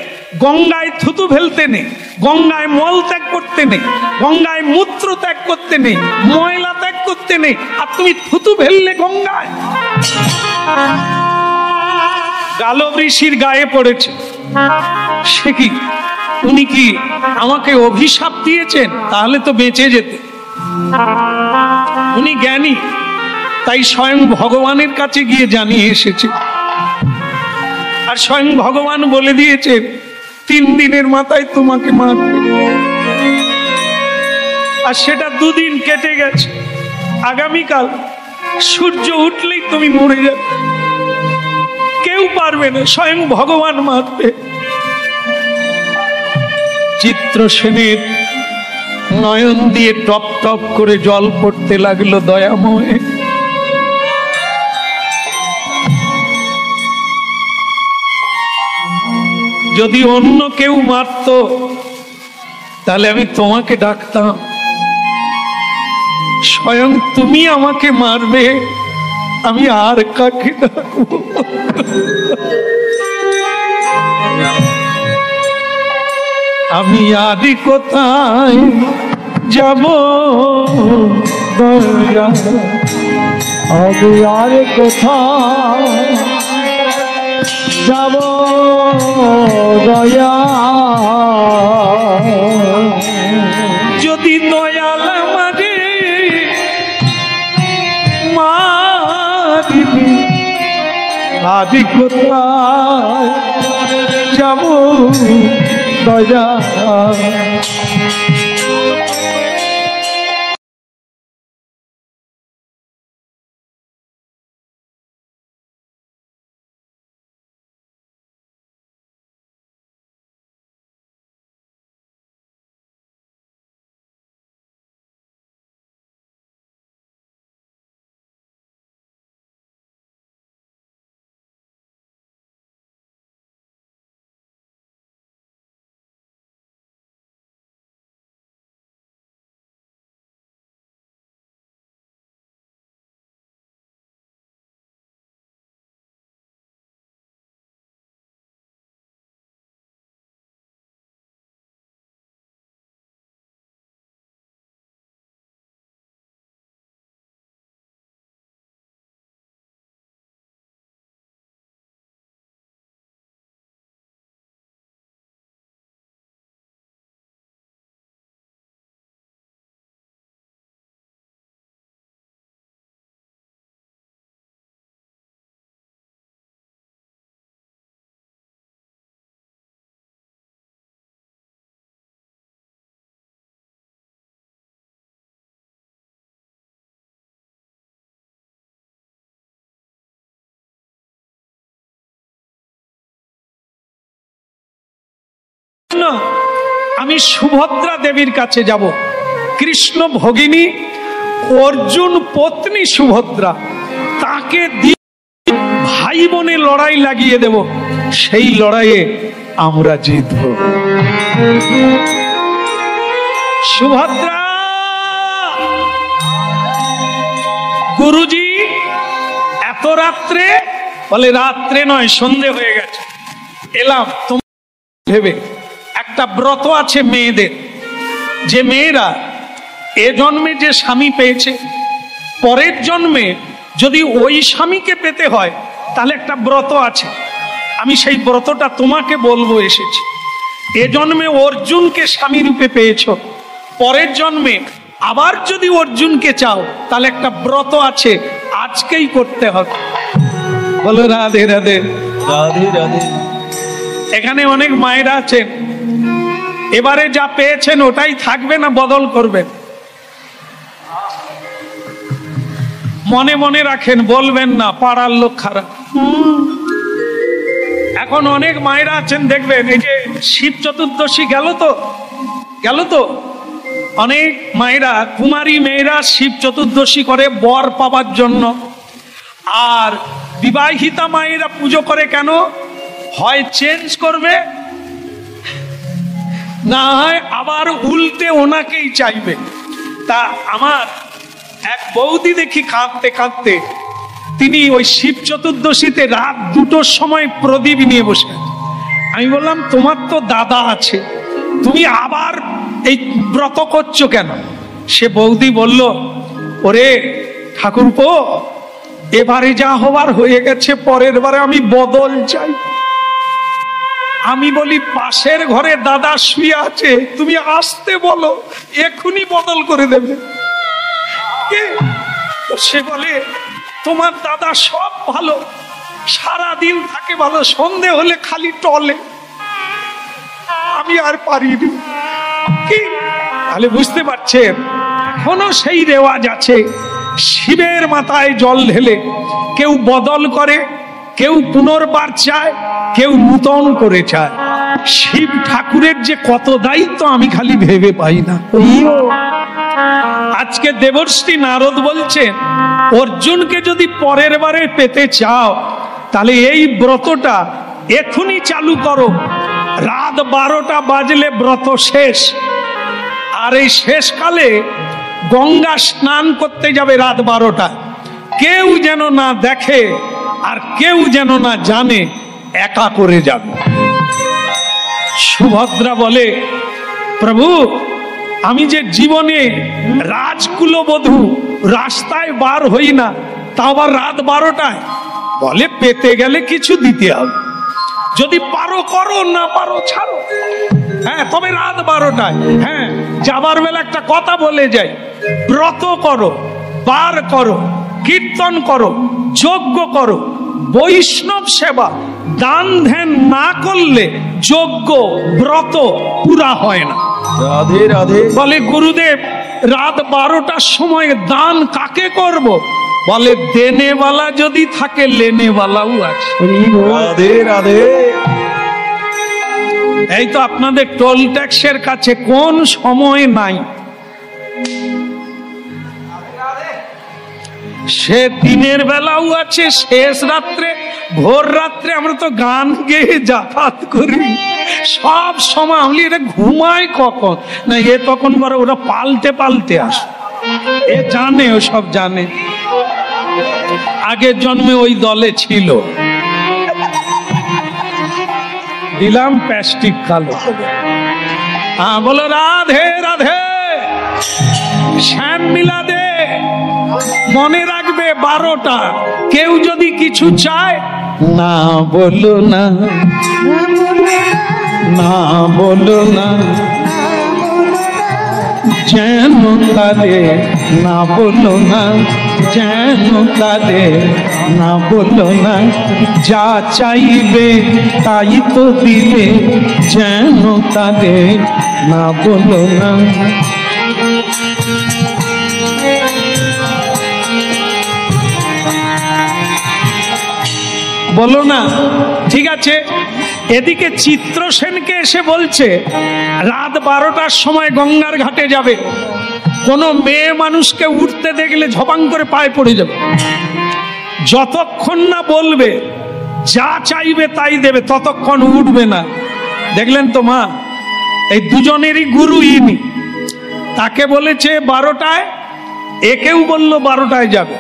গঙ্গায় থুতু ফেলতে নেই, গঙ্গায় মল ত্যাগ করতে নেই, গঙ্গায় মূত্র ত্যাগ করতে নেই, ময়লা ত্যাগ করতে নেই, আর তুমি থুতু ফেললে গঙ্গায়। গালব ঋষির গায়ে পড়েছে, সে কি উনি কি আমাকে অভিশাপ দিয়েছেন? তাহলে তো বেঁচে যেতে। উনি জ্ঞানী, তাই স্বয়ং ভগবানের কাছে গিয়ে জানিয়ে এসেছে, আর স্বয়ং ভগবান বলে দিয়েছে 3 দিনের মাথায় তোমাকে মারবে। আর সেটা 2 দিন কেটে গেছে, আগামীকাল সূর্য উঠলেই তুমি মরে যাবে, কেউ পারবে না, স্বয়ং ভগবান মারবে। চিত্রসেনের নয়ন দিয়ে টপ টপ করে জল পড়তে লাগলো দয়াময়। যদি অন্য কেউ মারত তাহলে আমি তোমাকে ডাকতাম, স্বয়ং তুমি আমাকে মারবে, আমি আর কাকে ডাকবো? আমি আদি কোথায় যাব দয়া, আমি আর কোথায় যাব দয়া, যদি দয়াল আমারে মারিবি, আদি কোথায় যাব দয়া। আমি সুভদ্রা দেবীর কাছে যাব। কৃষ্ণ ভগিনী অর্জুন পত্নী সুভদ্রা, তাকে দিয়ে ভাই বোনে লড়াই লাগিয়ে দেব, সেই লড়াইয়ে আমরা জিতব। সুভদ্রা, গুরুজি এত রাত্রে? বলে রাত্রে নয়, সন্ধে হয়ে গেছে, এলাম তোমার ভেবে। একটা ব্রত আছে মেয়েদের, যে মেয়েরা এ জন্মে যে স্বামী পেয়েছে, পরের জন্মে যদি ওই স্বামীকে পেতে হয় তাহলে একটা ব্রত আছে। আমি সেই ব্রতটা তোমাকে বলবো এসেছি। এ জন্মে অর্জুনকে স্বামী রূপে পেয়েছ, পরের জন্মে আবার যদি অর্জুনকে চাও তাহলে একটা ব্রত আছে, আজকেই করতে হবে। বলো রাধে রাধে। রাধে রাধে। এখানে অনেক মায়েরা আছেন, এবারে যা পেয়েছেন ওটাই থাকবে না বদল করবেন? মনে মনে রাখেন, বলবেন না, পাড়ার লোক খারাপ। এখন অনেক মায়েরা আছেন দেখবেন, এই যে শিব চতুর্দশী গেল তো অনেক মায়েরা, কুমারী মেয়েরা শিব চতুর্দশী করে বর পাবার জন্য। আর বিবাহিতা মায়েরা পুজো করে কেন? হয় চেঞ্জ করবে, না হয় আবার উল্টে ওনাকেই চাইবে। তা আমার এক বৌদি দেখি কাঁদতে কাঁদতে তিনি ওই শিব চতুর্দশীতে রাত 2টোর সময় প্রদীপ নিয়ে বসে আছেন। আমি বললাম তোমার তো দাদা আছে, তুমি আবার এই ব্রত করছো কেন? সে বৌদি বলল, ওরে ঠাকুরপো, এবারে যা হবার হয়ে গেছে, পরের বারে আমি বদল চাই। আমি বলি পাশের ঘরে দাদা শুয়ে আছে, তুমি আসতে বলো, এখনই বদল করে দেবে। সে বলে তোমার দাদা সব ভালো, সারা দিন থাকে ভালো, সন্ধে হলে খালি টলে, আমি আর পারিনি। কি তাহলে বুঝতে পারছেন, এখনো সেই রেওয়াজ আছে। শিবের মাথায় জল ঢেলে কেউ বদল করে, কেউ পুনর্বার চায়, কেউ নূতন করে চায়। শিব ঠাকুরের যে কত দায়িত্ব আমি খালি ভেবে পাই না। আজকে দেবর্ষি নারদ বলছেন, অর্জুনকে যদি পরের বারে পেতে চাও তাহলে এই ব্রতটা এখনই চালু করো। রাত 12টা বাজলে ব্রত শেষ। আর এই শেষকালে গঙ্গা স্নান করতে যাবে রাত 12টা, কেউ যেন না দেখে আর কেউ যেন না জানে, একা করে যাবে। সুভদ্রা বলে, প্রভু আমি যে জীবনে রাজকুলবধূ, রাস্তায় বার হই না, তাও আবার রাত 12টায়। বলে পেতে গেলে কিছু দিতে হবে, যদি পারো করো, না পারো ছাড়ো। হ্যাঁ, তবে রাত 12টায়। হ্যাঁ, যাবার বেলা একটা কথা বলে যাই, ব্রত করো, বার করো, কীর্তন করো, যজ্ঞ করো, বৈষ্ণব সেবা, দান ধ্যান না করলে যজ্ঞ ব্রত পুরা হয় না। রাধে রাধে। বলে গুরুদেব রাত 12টার সময় দান কাকে করব? বলে দেনেওয়ালা যদি থাকে লেনেওয়ালাও আছে। রাধে রাধে। এই তো আপনাদের টোল ট্যাক্সের কাছে কোন সময় নাই, সে দিনের বেলাও আছে, শেষ রাত্রে, ভোর রাত্রে। আমরা তো গান গেয়ে যাতায়াত করি, সব সময়। আমি এটা ঘুমায় কখন না, এ তখন বড় ওরা পাল্টে পাল্টে আসে, এ জানে, ও সব জানে। আগের জন্মে ওই দলে ছিল। দিলাম প্যাস্টিক কালো। হ্যাঁ বলো রাধে রাধে। শ্যাম মিলা দে, মনে রাখবে 12টা। কেউ যদি কিছু চায়, না বলো না, না বলো না, যেন তারে না বলো না, যেন তারে না বলো না। যা চাইবে তাই তো দিবে, যেন তারে না বলো না। বলো না, ঠিক আছে। এদিকে চিত্রসেনকে এসে বলছে রাত 12টার সময় গঙ্গার ঘাটে যাবে, কোন মেয়ে মানুষকে উঠতে দেখলে ঝপাং করে পায়ে পড়ে যাবে। যতক্ষণ না বলবে যা চাইবে তাই দেবে, ততক্ষণ উঠবে না। দেখলেন তো মা, এই দুজনেরই গুরু ইনি। তাকে বলেছে 12টায়, একেও বলল 12টায় যাবে।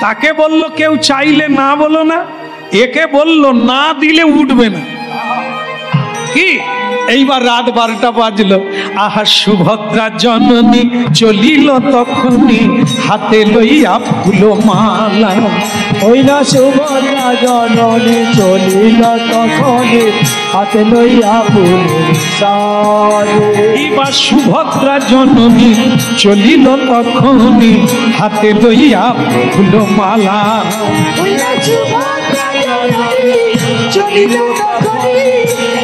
তাকে বলল কেউ চাইলে না বলো না, একে বলল না দিলে উঠবে না। কি এইবার রাত 12টা বাজলো। আহা সুভদ্রা জননী চলিল তখনই, হাতে লইয়া ফুল মালা। ওইলা সুভদ্রা জননী চলিল তখনই, হাতে লইয়া ফুলের সারি। এইবার সুভদ্রা জননী চলিল তখনই, হাতে লইয়া ফুল মালা। ওইলা সুভদ্রা জননী চলিল তখনই,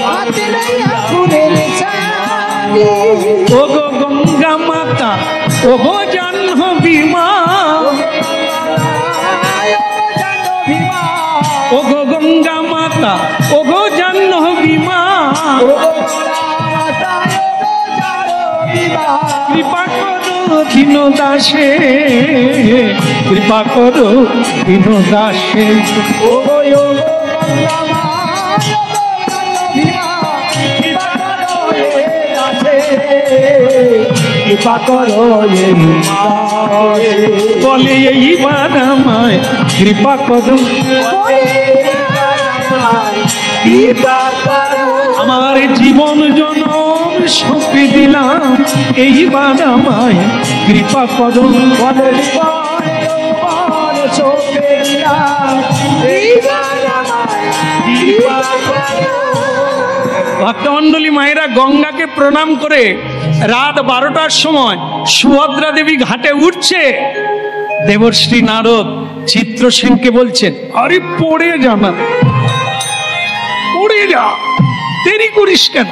হাতে লইয়া ফুলের সারি। ও গো গঙ্গা মাতা, ও গো জাহ্নবী মা, ও গো গঙ্গা মাতা, ও গো জাহ্নবী মা, কৃপা করো দীন দাসে, কৃপা করো দীন দাসে। ও গো গঙ্গা মা, কৃপা করো হে দাসে, কৃপা করো এই মাসে। বলে এইবার আমায় কৃপা করো, কৃপা করো আমার জীবন জনম সঁপে দিলাম, এইবার আমায় কৃপা করো। বলে জীবন সঁপে দিলাম, এইবার আমায় কৃপা করো। ভক্তমণ্ডলী মায়েরা গঙ্গাকে প্রণাম করে রাত 12টার সময় সুভদ্রা দেবী ঘাটে উঠছে। দেবশ্রী নারদ চিত্রসেনকে বলছেন, আরে পড়ে যা না, পড়ে যা, দেরি করিস কেন,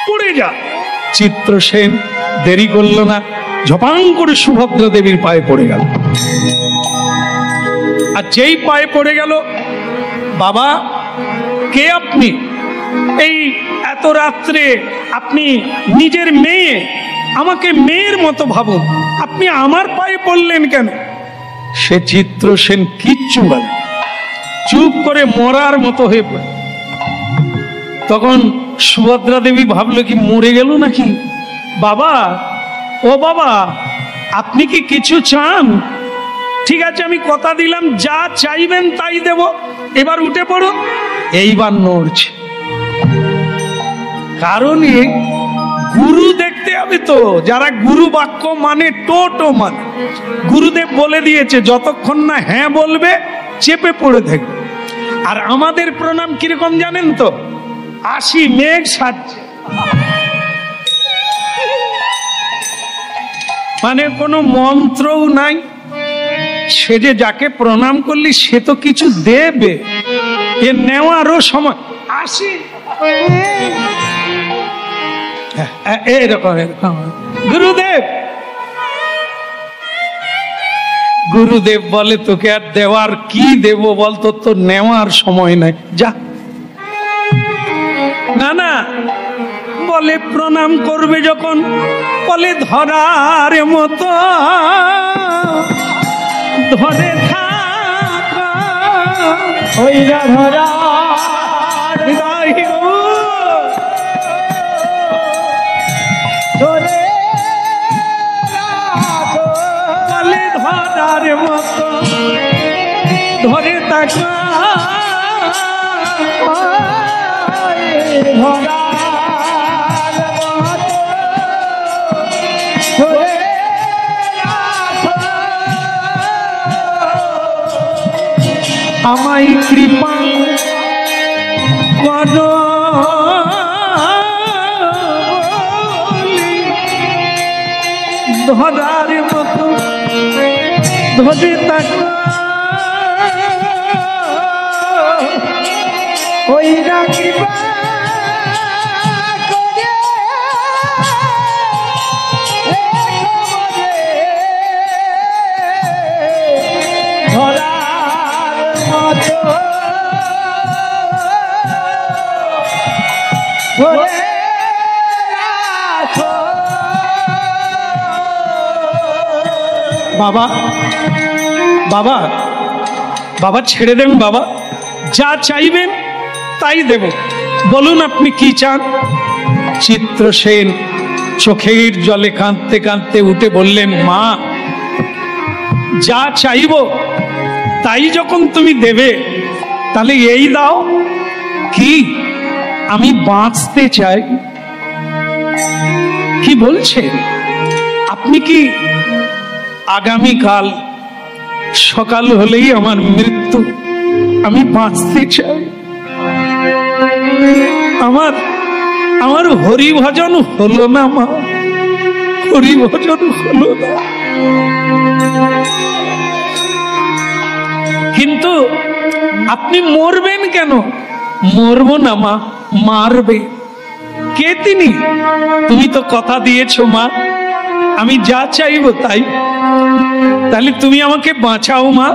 পড়ে যা। চিত্রসেন দেরি করল না, ঝপাং করে সুভদ্রা দেবীর পায়ে পড়ে গেল। আর যেই পায়ে পড়ে গেল, বাবা কে আপনি? এই এত রাত্রে আপনি নিজের মেয়ে, আমাকে মেয়ের মতো ভাবুন, আপনি আমার পায়ে পড়লেন কেন? সে চিত্রসেন কিচ্ছু বলে, চুপ করে মরার মতো হয়ে পড়ে। তখন সুভদ্রা দেবী ভাবলো কি মরে গেল নাকি। বাবা, ও বাবা, আপনি কি কিছু চান? ঠিক আছে, আমি কথা দিলাম, যা চাইবেন তাই দেব, এবার উঠে পড়ুন। এইবার নড়ছে, কারণ গুরু দেখতে হবে তো, যারা গুরু বাক্য মানে টোটো মানে। গুরুদেব বলে দিয়েছে যতক্ষণ না হ্যাঁ বলবে চেপে পড়ে থাকবে। আর আমাদের প্রণাম কিরকম জানেন তো? 80 মেঘ সাজছে, মানে কোনো মন্ত্রও নাই। সে যে যাকে প্রণাম করলি সে তো কিছু দেবে, এ নেওয়ারও সময়। 80 এরকম এরকম। গুরুদেব, গুরুদেব বলে তোকে আর দেওয়ার কি দেব বল, তোর তো নেওয়ার সময় নাই, যা। না না, বলে প্রণাম করবে যখন, বলে ধরার মতো ধরে থাক, ওই ধরা ধরে রাখো, বলে ধরার মতো ধরে থাক, ধরার মতো ধরে রাখো, আমায় কৃপা করো ধরার মতো ধরে থাক, ওই কৃপা করে ধরার মতো ধরে রাখো। বাবা বাবা বাবা ছেড়ে দেন বাবা, যা চাইবেন তাই দেব, বলুন আপনি কি চান। চিত্রসেন চোখের জলে কাঁদতে কাঁদতে উঠে বললেন, মা যা চাইব তাই যখন তুমি দেবে, তাহলে এই দাও। কি? আমি বাঁচতে চাই। কি বলছেন আপনি? কি আগামীকাল সকাল হলেই আমার মৃত্যু, আমি বাঁচতে চাই। আমার হরি ভজন হলো না মা, হরি ভজন হলো না। কিন্তু আপনি মরবেন কেন? মরবো না মা, মারবে। কে তিনি? তুমি তো কথা দিয়েছো মা, আমি যা চাইবো তাই। তাহলে তুমি আমাকে বাঁচাও মা।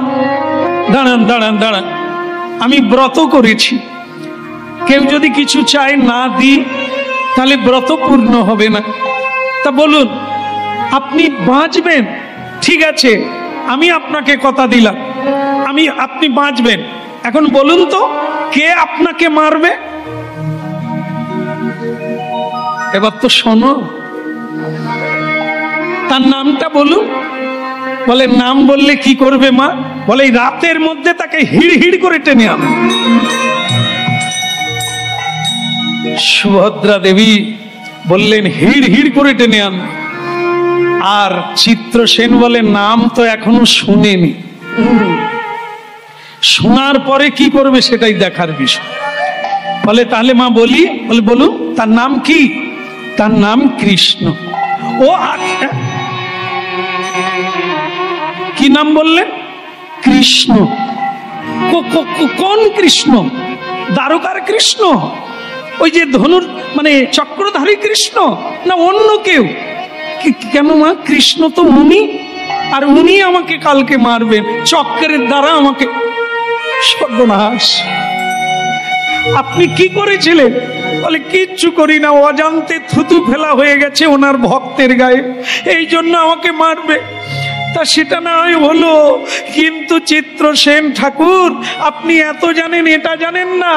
দাঁড়ান দাঁড়ান দাঁড়ান, আমি ব্রত করেছি, কেউ যদি কিছু চায় না দিই তাহলে ব্রত পূর্ণ হবে না। তা বলুন আপনি বাঁচবেন? ঠিক আছে, আমি আপনাকে কথা দিলাম, আপনি বাঁচবেন। এখন বলুন তো কে আপনাকে মারবে? এবার তো শোনো, তার নামটা বলুন। বলে নাম বললে কি করবে মা? বলে এই রাতের মধ্যে তাকে হিড় হিড় করে টেনে আনো। সুভদ্রা দেবী বললেন হিড় হিড় করে টেনে আন। আর চিত্রসেন বলে নাম তো এখনো শুনেনি, শোনার পরে কি করবে সেটাই দেখার বিষয়। বলে তাহলে মা বলি। বলে বলুন। তার নাম কি? তার নাম কৃষ্ণ। ও আচ্ছা, কি নাম বললেন? কৃষ্ণ। কোন কৃষ্ণ? দ্বারকার কৃষ্ণ? ওই যে ধনুর মানে চক্রধারী কৃষ্ণ, না অন্য কেউ? কেন মা? কৃষ্ণ তো উনি, আর উনি আমাকে কালকে মারবেন চক্রের দ্বারা আমাকে। সর্বনাশ! আপনি কি করেছিলেন? বলে কিচ্ছু করি না, অজান্তে থুতু ফেলা হয়ে গেছে ওনার ভক্তের গায়ে, এই জন্য আমাকে মারবে। তা সেটা না হয় হলো, কিন্তু চিত্রসেন ঠাকুর আপনি এত জানেন, এটা জানেন না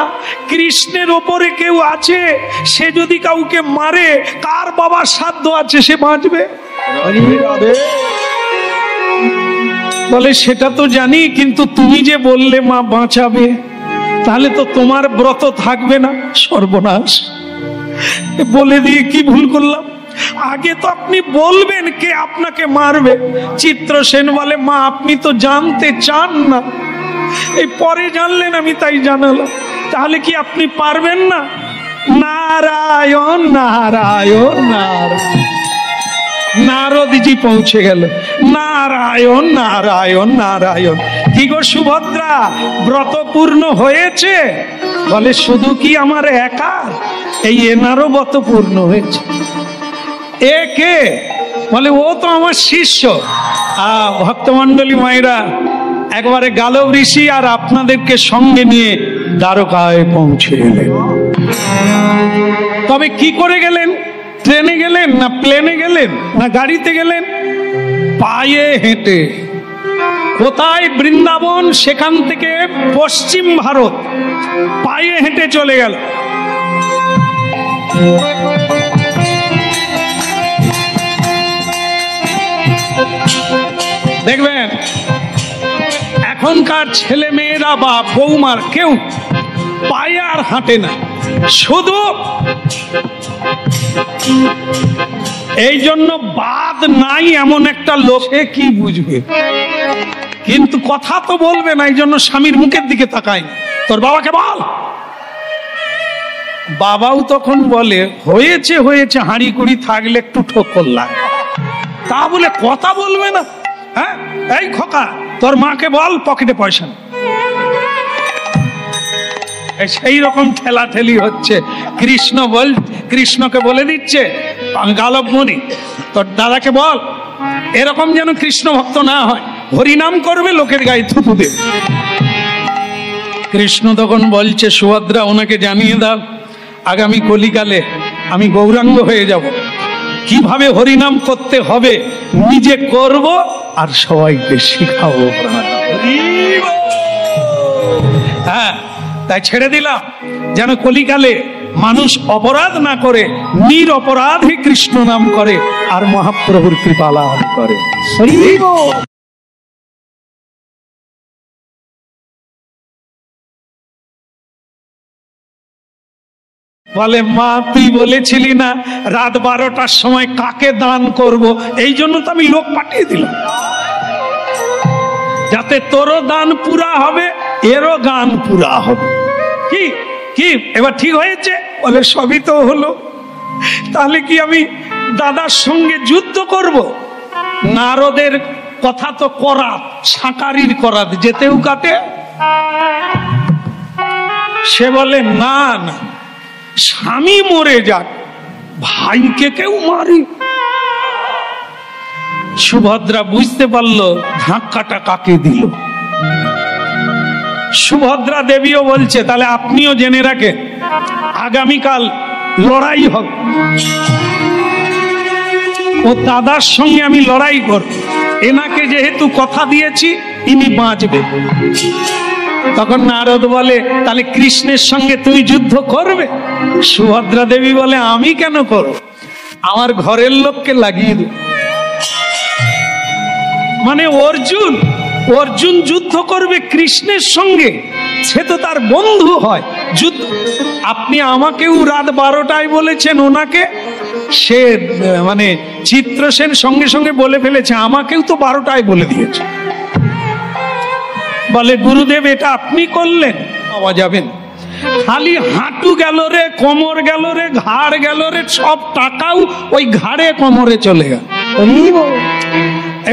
কৃষ্ণের ওপরে কেউ আছে, সে যদি কাউকে মারে কার বাবার সাধ্য আছে সে বাঁচবে? বলে সেটা তো জানি, কিন্তু তুমি যে বললে মা বাঁচাবে, তাহলে তো তোমার ব্রত থাকবে না। সর্বনাশ! বলে দিয়ে কি ভুল করলাম? আগে তো আপনি বলবেন কে আপনাকে মারবে। চিত্রসেন বলে মা আপনি তো জানতে চান না, এই পরে জানলেন আমি তাই জানালাম। তাহলে কি আপনি পারবেন না? নারায়ণ নারায়ণ নারায়ণ। নারদজি পৌঁছে গেল। নারায়ণ নারায়ণ নারায়ণ। কি গো সুভদ্রা, ব্রত পূর্ণ হয়েছে? বলে শুধু কি আমার একার, এই এনারও ব্রত পূর্ণ হয়েছে। এ কে? বলে ও তো আমার শিষ্য। ভক্তমন্ডলী মায়েরা, একবারে গালব ঋষি আর আপনাদেরকে সঙ্গে নিয়ে দ্বারকায় পৌঁছে গেলেন। তবে কি করে গেলেন? ট্রেনে গেলেন না প্লেনে গেলেন না গাড়িতে গেলেন? পায়ে হেঁটে। কোথায়? বৃন্দাবন, সেখান থেকে পশ্চিম ভারত পায়ে হেঁটে চলে গেল। দেখবেন এখনকার ছেলে মেয়েরা বা বৌমার কেউ পায়ে আর হাঁটে না, শুধু এই জন্য বাদ নাই এমন একটা লোকে কি বুঝবে, কিন্তু কথা তো বলবে না, এই জন্য স্বামীর মুখের দিকে তাকায়। তোর বাবাকে বল। বাবাও তখন বলে হয়েছে হয়েছে, হাঁড়ি কুড়ি থাকলে একটু ঠোকর লাগে, তা বলে কথা বলবে না? হ্যাঁ, এই খোকা তোর মাকে বল পকেটে পয়সা। সেই রকম ঠেলাঠেলি হচ্ছে। কৃষ্ণকে বলে দিচ্ছে গালব মুনি তোর দাদাকে বল, এরকম যেন কৃষ্ণ ভক্ত না হয়, হরিনাম করবে লোকের গায়ে থুতু দেবে। কৃষ্ণ তখন বলছে সুভদ্রা ওনাকে জানিয়ে দাও আগামী কলিকালে আমি গৌরাঙ্গ হয়ে যাব, কিভাবে হরিনাম করতে হবে নিজে করব আর সবাইকে শিখাবো। হ্যাঁ, তাই ছেড়ে দিলাম যেন কলিকালে মানুষ অপরাধ না করে, নিরপরাধে কৃষ্ণ নাম করে আর মহাপ্রভুর কৃপা লাভ করে। বলে মা তুই বলেছিলি না রাত 12টার সময় কাকে দান করব, এই জন্য তো আমি লোক পাঠিয়ে দিলাম, যাতে তোরও দান পুরা হবে এরও গান পুরা হবে। কি কি এবার ঠিক হয়েছে? বলে সবই তো হলো, তাহলে কি আমি দাদার সঙ্গে যুদ্ধ করব? নারদের কথা তো করাত, সাকারির করাত, যেতেও কাটে। সে বলে না না, স্বামী মরে যাক, ভাইকে কেউ মারি। সুভদ্রা বুঝতে পারলো ধাক্কাটা কাকে দিল। সুভদ্রা দেবীও বলছে তাহলে আপনিও জেনে রাখেন আগামীকাল লড়াই হবে, ও দাদার সঙ্গে আমি লড়াই করব, এনাকে যেহেতু কথা দিয়েছি ইনি বাঁচবে। তখন নারদ বলে তাহলে কৃষ্ণের সঙ্গে তুমি যুদ্ধ করবে? সুভদ্রা দেবী বলে আমি কেন করব, আমার ঘরের লোককে লাগিয়ে দেব। মানে অর্জুন যুদ্ধ করবে কৃষ্ণের সঙ্গে, সে তো তার বন্ধু হয়। যুদ্ধ আপনি আমাকেও রাত 12টায় বলেছেন, ওনাকে সে মানে চিত্রসেন সঙ্গে সঙ্গে বলে ফেলেছে, আমাকেও তো 12টায় বলে দিয়েছে। বলে গুরুদেব এটা আপনি করলেন, পাওয়া যাবেন। খালি হাঁটু গেল রে, কোমর গেল রে, ঘাড় গেল রে, সব টাকাও ওই ঘাড়ে কোমরে চলে গেল।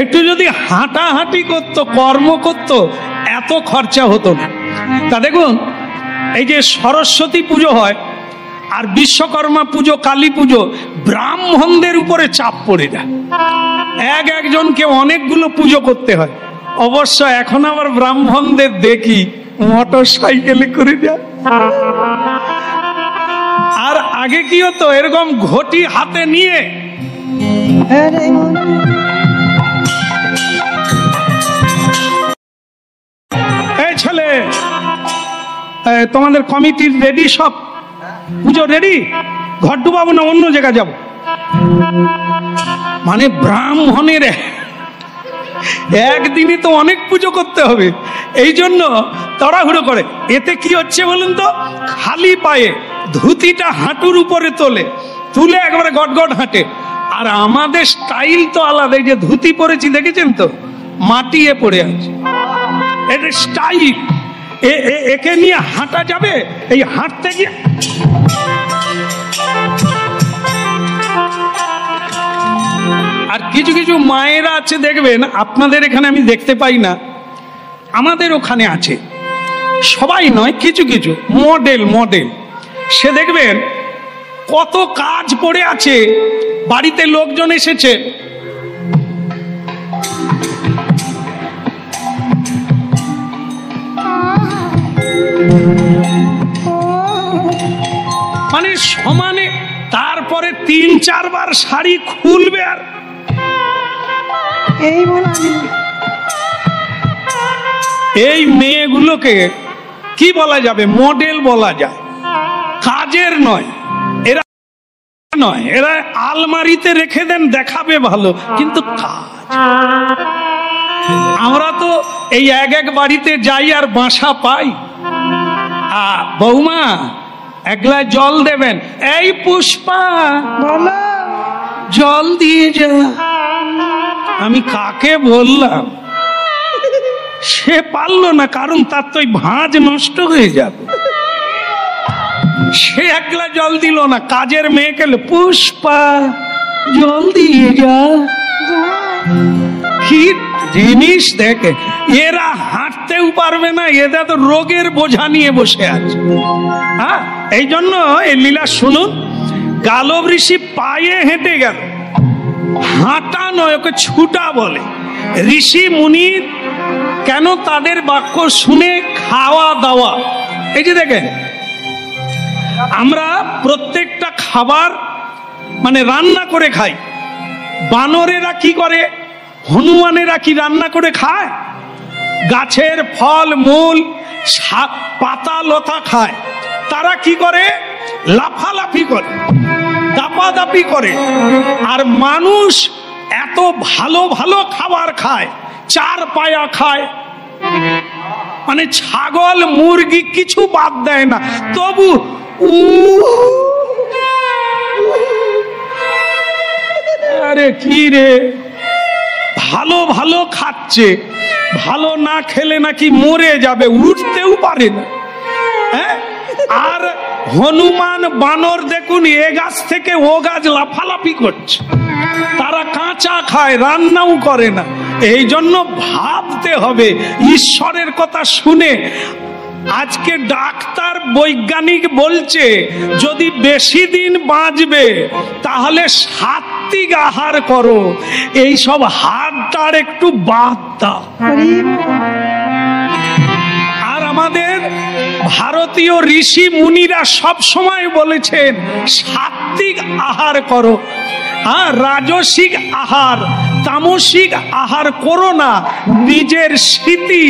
একটু যদি হাঁটাহাঁটি করতো, কর্ম করতো, এত খরচা হতো না। তা দেখুন, এই যে সরস্বতী পুজো হয় আর বিশ্বকর্মা পুজো, কালী পুজো, ব্রাহ্মণদের উপরে চাপ পড়ে যায়। একজনকে অনেকগুলো পুজো করতে হয়। অবশ্য এখন আবার ব্রাহ্মণদের দেখি মোটর সাইকেলে করে যায়। আর আগে কি হতো, এরকম ঘটি হাতে নিয়ে এই ছেলে, তোমাদের কমিটির রেডি, সব পুজো রেডি, ঘর ডুবাবো না অন্য জায়গায় যাব। মানে ব্রাহ্মণের একদিনে তো অনেক পুজো করতে হবে, এই জন্য তাড়াহুড়ো করে। এতে কি হচ্ছে বলুন তো, খালি পায়ে ধুতিটা হাঁটুর উপরে তুলে একবারে গটগট হাঁটে। আর আমাদের স্টাইল তো আলাদা, এই যে ধুতি পরেছি দেখেছেন তো, মাটিয়ে পড়ে আছে, এটা স্টাইল। একে নিয়ে হাঁটা যাবে? এই হাঁটতে গিয়ে আর কিছু কিছু মায়েরা আছে দেখবেন, আপনাদের এখানে আমি দেখতে পাই না, আমাদের ওখানে আছে, সবাই নয়, কিছু কিছু মডেল সে দেখবেন কত কাজ পড়ে আছে, বাড়িতে লোকজন এসেছে, মানে সমানে, তারপরে 3-4 বার শাড়ি খুলবে। আর এই মেয়েগুলোকে কি বলা যাবে, মডেল বলা যায়, কাজের নয়। এরা আলমারিতে রেখে দেন, দেখাবে ভালো, কিন্তু কাজ। আমরা তো এই এক বাড়িতে যাই আর বাসা পাই, বৌমা এক গ্লাস জল দেবেন, এই পুষ্পা জল দিয়ে যা। আমি কাকে বললাম, সে পারলো না, কারণ তার তো ভাঁজ নষ্ট হয়ে যাবে। সে এক গ্লাস জল দিল না, কাজের মেয়েকে পুষ্পা জল দিয়ে যা। কি জিনিস দেখে, এরা হাঁটতেও পারবে না, এরা তো রোগের বোঝা নিয়ে বসে আছে। হ্যাঁ, এই জন্য এই লীলা শুনুন, গালব ঋষি পায়ে হেঁটে গেল, হাঁটা নয়, ওকে ছুটা বলে। ঋষি মুনির কেন তাদের বাক্য শুনে খাওয়া দাওয়া, এই যে দেখেন, আমরা প্রত্যেকটা খাবার মানে রান্না করে খাই। বানরেরা কি করে, হনুমানেরা কি রান্না করে খায়? গাছের ফল মূল পাতা লতা খায়। তারা কি করে, লাফালাফি করে, দাপাদাপি করে। আর মানুষ এত ভালো ভালো খাবার খায়, 4 পায়া খায়, মানে ছাগল মুরগি কিছু বাদ দেয় না, তবু আরে কি রে, ভালো ভালো খাচ্ছে, ভালো না খেলে নাকি মরে যাবে, উঠতেও পারে না। হ্যাঁ, আর হনুমান বানর দেখুন, এ গাছ থেকে ও গাছ লাফালাফি করছে। তারা কাঁচা খায়, রান্নাও করে না। এই জন্য ভাবতে হবে, ঈশ্বরের কথা শুনে। আজকে ডাক্তার বৈজ্ঞানিক বলছে, যদি বেশি দিন বাঁচবে তাহলে সাত্বিক আহার করো, এই সব হাড়টার একটু বাদ দাও। আর আমাদের ভারতীয় ঋষি মুনিরা সব সময় বলেছেন সাত্বিক আহার করো। রাজসিক আহার, তামসিক আহার করো না, নিজের স্মৃতি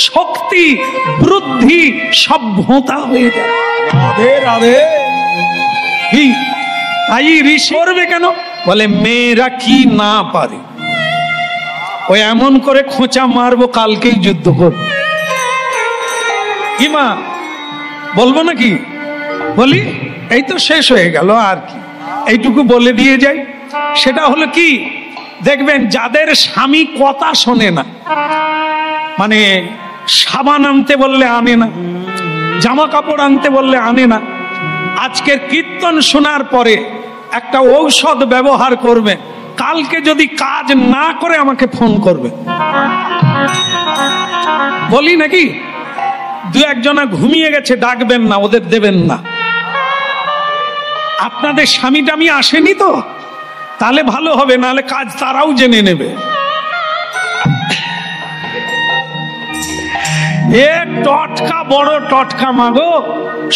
শক্তি বৃদ্ধি সব ভোঁতা হয়ে যায়। রাধে রাধে। তাই ঋষি করবে কেন, বলে মেয়েরা কি না পারে। ওই এমন করে খোঁচা মারবো কালকেই যুদ্ধ করব। কি মা বলবো নাকি? বলি এই তো শেষ হয়ে গেল, আর কি এইটুকু বলে দিয়ে যাই। সেটা হলো কি, দেখবেন যাদের স্বামী কথা শোনে না, মানে সাবান আনতে বললে আনে না, জামা কাপড় আনতে বললে আনে না, আজকের কীর্তন শোনার পরে একটা ঔষধ ব্যবহার করবে, কালকে যদি কাজ না করে আমাকে ফোন করবে। বলি নাকি? দু একজনা ঘুমিয়ে গেছে, ডাকবেন না, ওদের দেবেন না। আপনাদের স্বামী টামি আসেনি তো, তাহলে ভালো হবে, নাহলে কাজ তারাও জেনে নেবে। এ টটকা, বড় টটকা মাগো।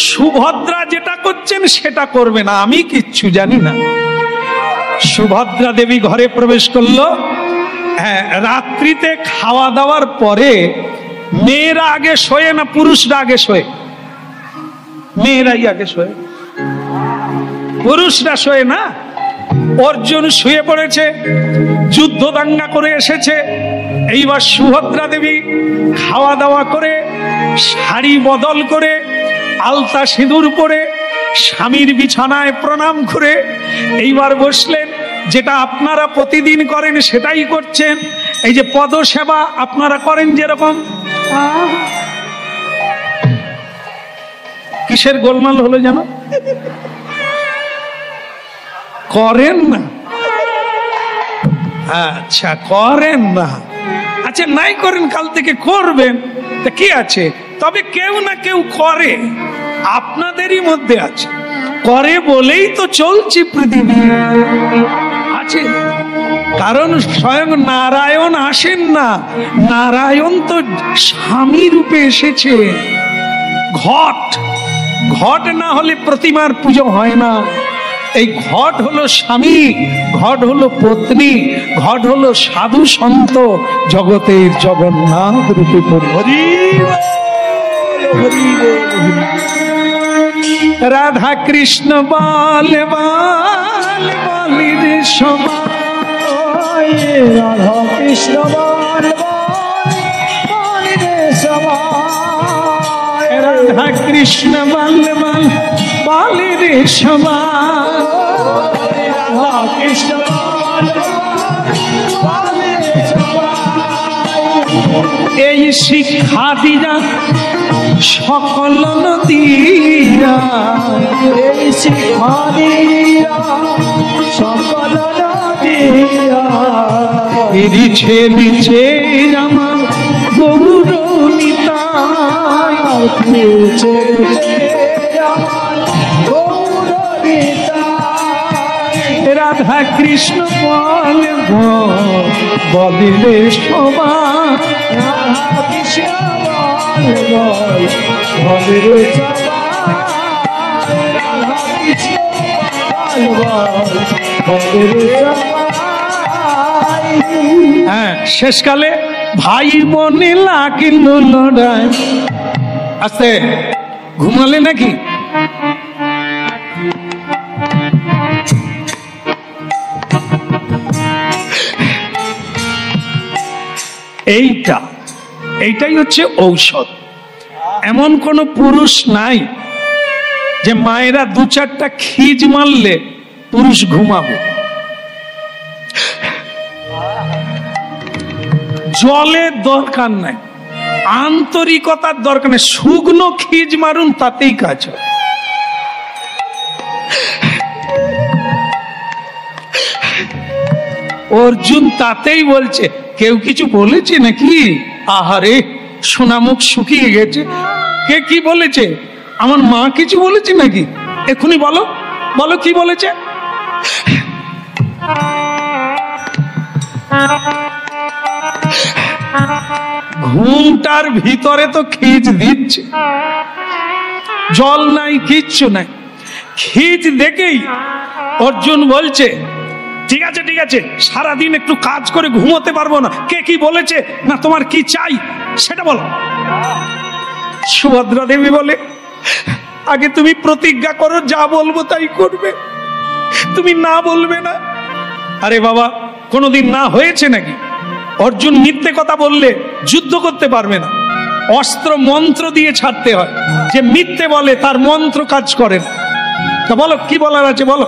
সুভদ্রা যেটা করছেন সেটা করবে না, আমি কিচ্ছু জানি না। সুভদ্রা দেবী ঘরে প্রবেশ করলো। হ্যাঁ, রাত্রিতে খাওয়া দাওয়ার পরে মেয়েরা আগে শোয়ে না পুরুষরা আগে শোয়ে? মেয়েরাই আগে শোয়ে, পুরুষরা শোয়ে না। অর্জুন শুয়ে পড়েছে, যুদ্ধ দাঙ্গা করে এসেছে। এইবার সুভদ্রা দেবী খাওয়া দাওয়া করে, শাড়ি বদল করে, আলতা সিঁদুর পরে, স্বামীর বিছানায় প্রণাম করে এইবার বসলেন। যেটা আপনারা প্রতিদিন করেন সেটাই করছেন। এই যে পদসেবা আপনারা করেন যেরকম। কিসের গোলমাল হলো জানো? করেন না? আচ্ছা, করেন না। আচ্ছা, নাই করেন, কাল থেকে করবেন, তা কি আছে। তবে কেউ না কেউ করে, আপনাদেরই মধ্যে আছে। করে বলেই তো চলছে পৃথিবী আছে। কারণ স্বয়ং নারায়ণ আসেন না, নারায়ণ তো স্বামী রূপে এসেছে। ঘট, ঘট না হলে প্রতিমার পুজো হয় না। এই ঘট হলো স্বামী, ঘট হলো পত্নী, ঘট হলো সাধু সন্ত, জগতের জগন্নাথ রূপে হরি রাধা কৃষ্ণ বল বল বলি রে সবাই, রাধা কৃষ্ণ বল বল রে সবাই, রাধা কৃষ্ণ বল বল বলি রে সবাই, রাধা কৃষ্ণ বল বল রে সবাই। এই শিক্ষা দিয়া সকল নদীরা, এই শিক্ষা দিয়া সকল নদীরা, নিছে নিছে আমার গৌরনিতাই, নিচে আমার গৌরনিতাই। রাধা কৃষ্ণ বল বলিলে সবাই, রাধা কৃষ্ণ বল বল রে সবাই, রাধা কৃষ্ণ বল বল রে সবাই। হ্যাঁ, শেষকালে ভাই বোনে লাগিল লড়াই। আস্তে, ঘুমালে নাকি? এইটাই হচ্ছে ঔষধ। এমন কোন পুরুষ নাই যে মায়েরা দু চারটা খিজ মারলে পুরুষ ঘুমাবে। জলের দরকার নাই, আন্তরিকতার দরকার নেই, শুকনো খিজ মারুন তাতেই কাজ হয়। অর্জুন তাতেই বলছে, কেউ কিছু বলেছে নাকি? আহারে, সোনামুখ শুকিয়ে গেছে। কে কি বলেছে? আমার মা কিছু বলেছে নাকি? এখনই বলো, বলো কি বলেছে। ঘুমটার ভিতরে তো খিজ দিচ্ছে, জল নাই, কিচ্ছু নাই। খিজ দেখেই অর্জুন বলছে, ঠিক আছে ঠিক আছে, সারাদিন একটু কাজ করে ঘুমোতে পারবো না, কে কি বলেছে না তোমার কি চাই সেটা বলো। সুভদ্রা দেবী বলে, আগে তুমি প্রতিজ্ঞা করো, যা বলবো তাই করবে, তুমি না বলবে না। আরে বাবা, কোনোদিন না হয়েছে নাকি? অর্জুন মিথ্যে কথা বললে যুদ্ধ করতে পারবে না, অস্ত্র মন্ত্র দিয়ে ছাড়তে হয়। যে মিথ্যে বলে তার মন্ত্র কাজ করে না। তা বলো কি বলার আছে বলো।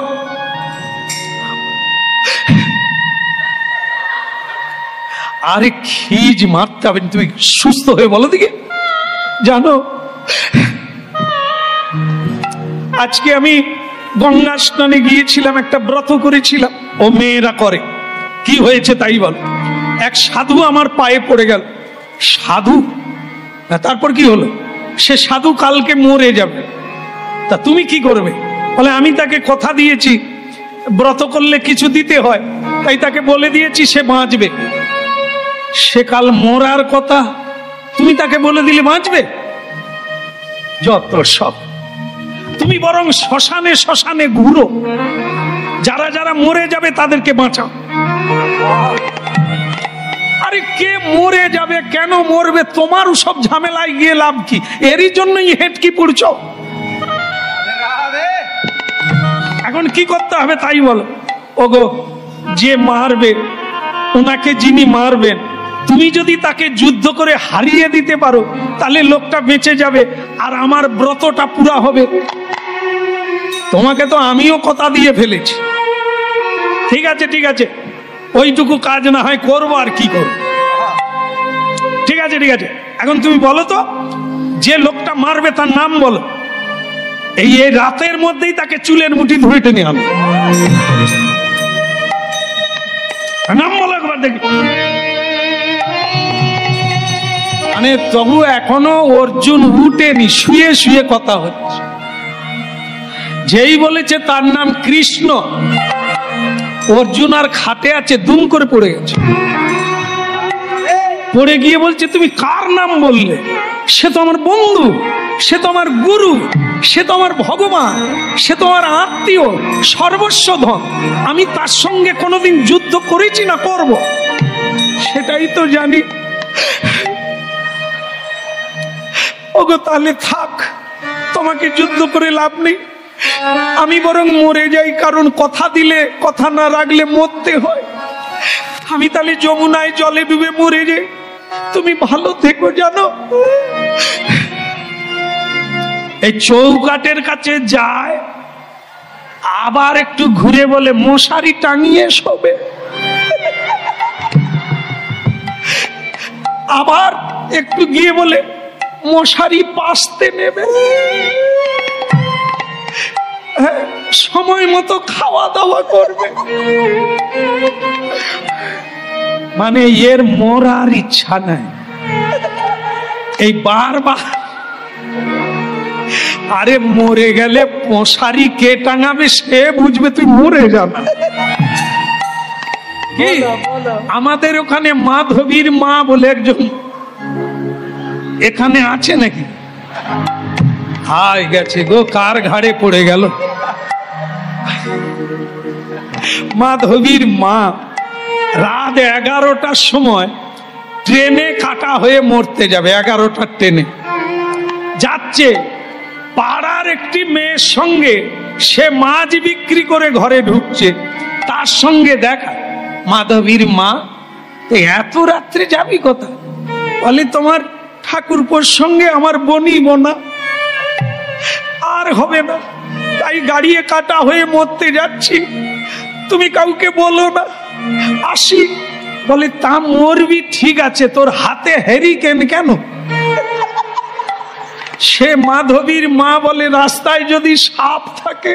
আরে খিজ মারতে হবে, তুমি সুস্থ হয়ে বলো দিকে। জানো আজকে আমি গঙ্গা স্নানে গিয়েছিলাম, একটা ব্রত করেছিলাম, ও মেয়েরা করে, কি হয়েছে তাই বল। এক সাধু আমার পায়ে পড়ে গেল। সাধু? তারপর কি হলো? সে সাধু কালকে মরে যাবে, তা তুমি কি করবে? বলে আমি তাকে কথা দিয়েছি ব্রত করলে কিছু দিতে হয়, তাই তাকে বলে দিয়েছি সে বাঁচবে। সে কাল মরার কথা, তুমি তাকে বলে দিলে বাঁচবে? যত সব। তুমি বরং শ্মশানে শ্মশানে ঘুরো, যারা যারা মরে যাবে তাদেরকে বাঁচাও। আরে কে মরে যাবে, কেন মরবে, তোমার সব ঝামেলায় গিয়ে লাভ কি? এরই জন্যই হেঁটকি পড়ছ। এখন কি করতে হবে তাই বলো। ওগো, যে মারবে, ওনাকে যিনি মারবেন, তুমি যদি তাকে যুদ্ধ করে হারিয়ে দিতে পারো তাহলে লোকটা বেঁচে যাবে আর আমার ব্রতটা পুরা হবে। তোমাকে তো আমিও কথা দিয়ে ফেলেছি। ঠিক আছে ঠিক আছে, ওইটুকু কাজ না হয় করবো, আর কি করবো। ঠিক আছে ঠিক আছে, এখন তুমি বলো তো, যে লোকটা মারবে তার নাম বলো। এই রাতের মধ্যেই তাকে চুলের মুঠি ধরে টেনে আনো। নাম বলো একবার দেখি। মানে তবু এখনো অর্জুন উঠেনি, শুয়ে শুয়ে কথা হচ্ছে। যেই বলেছে তার নাম কৃষ্ণ, অর্জুন আর খাটে আছে, দুম করে পড়ে গেছে। পড়ে গিয়ে বলছে তুমি কার নাম বললে? সে তো আমার বন্ধু, সে তো আমার গুরু, সে তো আমার ভগবান, সে তো আমার আত্মীয়, সর্বস্ব ধন। আমি তার সঙ্গে কোনোদিন যুদ্ধ করেছি না করব? সেটাই তো জানি। ওগো তাহলে থাক, তোমাকে যুদ্ধ করে লাভ নেই, আমি বরং মরে যাই, কারণ কথা দিলে কথা না রাখলে মরতে হয়। আমি তাহলে যমুনায় জলে ডুবে মরে যাই, তুমি ভালো থেকো। জানো এই চৌকাটের কাছে যায়, আবার একটু ঘুরে বলে মশারি টাঙিয়ে শোবে, আবার একটু গিয়ে বলে মশারি পাশতে নেবে, সময় মতো খাওয়া দাওয়া করবে। মানে এর মরার ইচ্ছা নাই, এই বারবার। আরে মরে গেলে মশারি কে টাঙাবে সে বুঝবে, তুই মরে যাবে। কি আমাদের ওখানে মাধবীর মা বলে একজন এখানে আছে নাকি? হায় গেছে গো, কার ঘাড়ে পড়ে গেল। মাধবীর মা রাত 11টার সময় ট্রেনে কাটা হয়ে মরতে যাবে। 11টার ট্রেনে যাচ্ছে, পাড়ার একটি মেয়ের সঙ্গে সে মাছ বিক্রি করে ঘরে ঢুকছে, তার সঙ্গে দেখা। মাধবীর মা, এত রাত্রে যাবি কোথায়? বলে তোমার ঠাকুরপোর সঙ্গে আমার বনিব না, আর হবে না, তাই গাড়িয়ে কাটা হয়ে মরতে যাচ্ছি, তুমি কাউকে বলো না, আসি। বলে তা মরবি ঠিক আছে, তোর হাতে হেরিকেন কেন? সে মাধবীর মা বলে রাস্তায় যদি সাপ থাকে।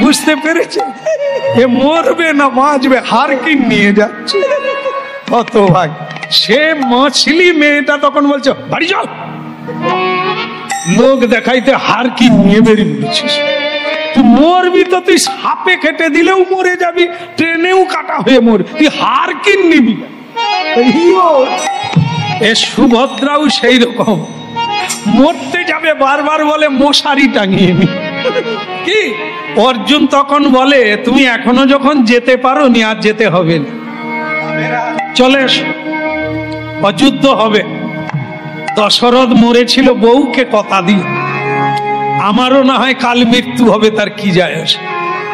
বুঝতে পেরেছে, এ মরবে না বাঁচবে, হারকিন নিয়ে যাচ্ছে। কত ভাই, সে মাছলি মেয়েটা তখন বলছে বাড়ি চল, লোক দেখাইতে হারকিন নিয়ে বেরিয়ে বলছিস। তুই মরবি তো, তুই সাপে কেটে দিলেও মরে যাবি, ট্রেনেও কাটা হয়ে মরবি, তুই হারকিন নিবি। এ সুভদ্রাও সেই রকম, মরতে যাবে বারবার বলে মশারি টাঙিয়ে নি। কি অর্জুন তখন বলে তুমি এখনো যখন যেতে পারো নি, আর যেতে হবে না, চলে এসো, অযুদ্ধ হবে। দশরথ মরেছিল বউকে কথা দিয়ে, আমারও না হয় কাল মৃত্যু হবে, তার কি যায় আসে,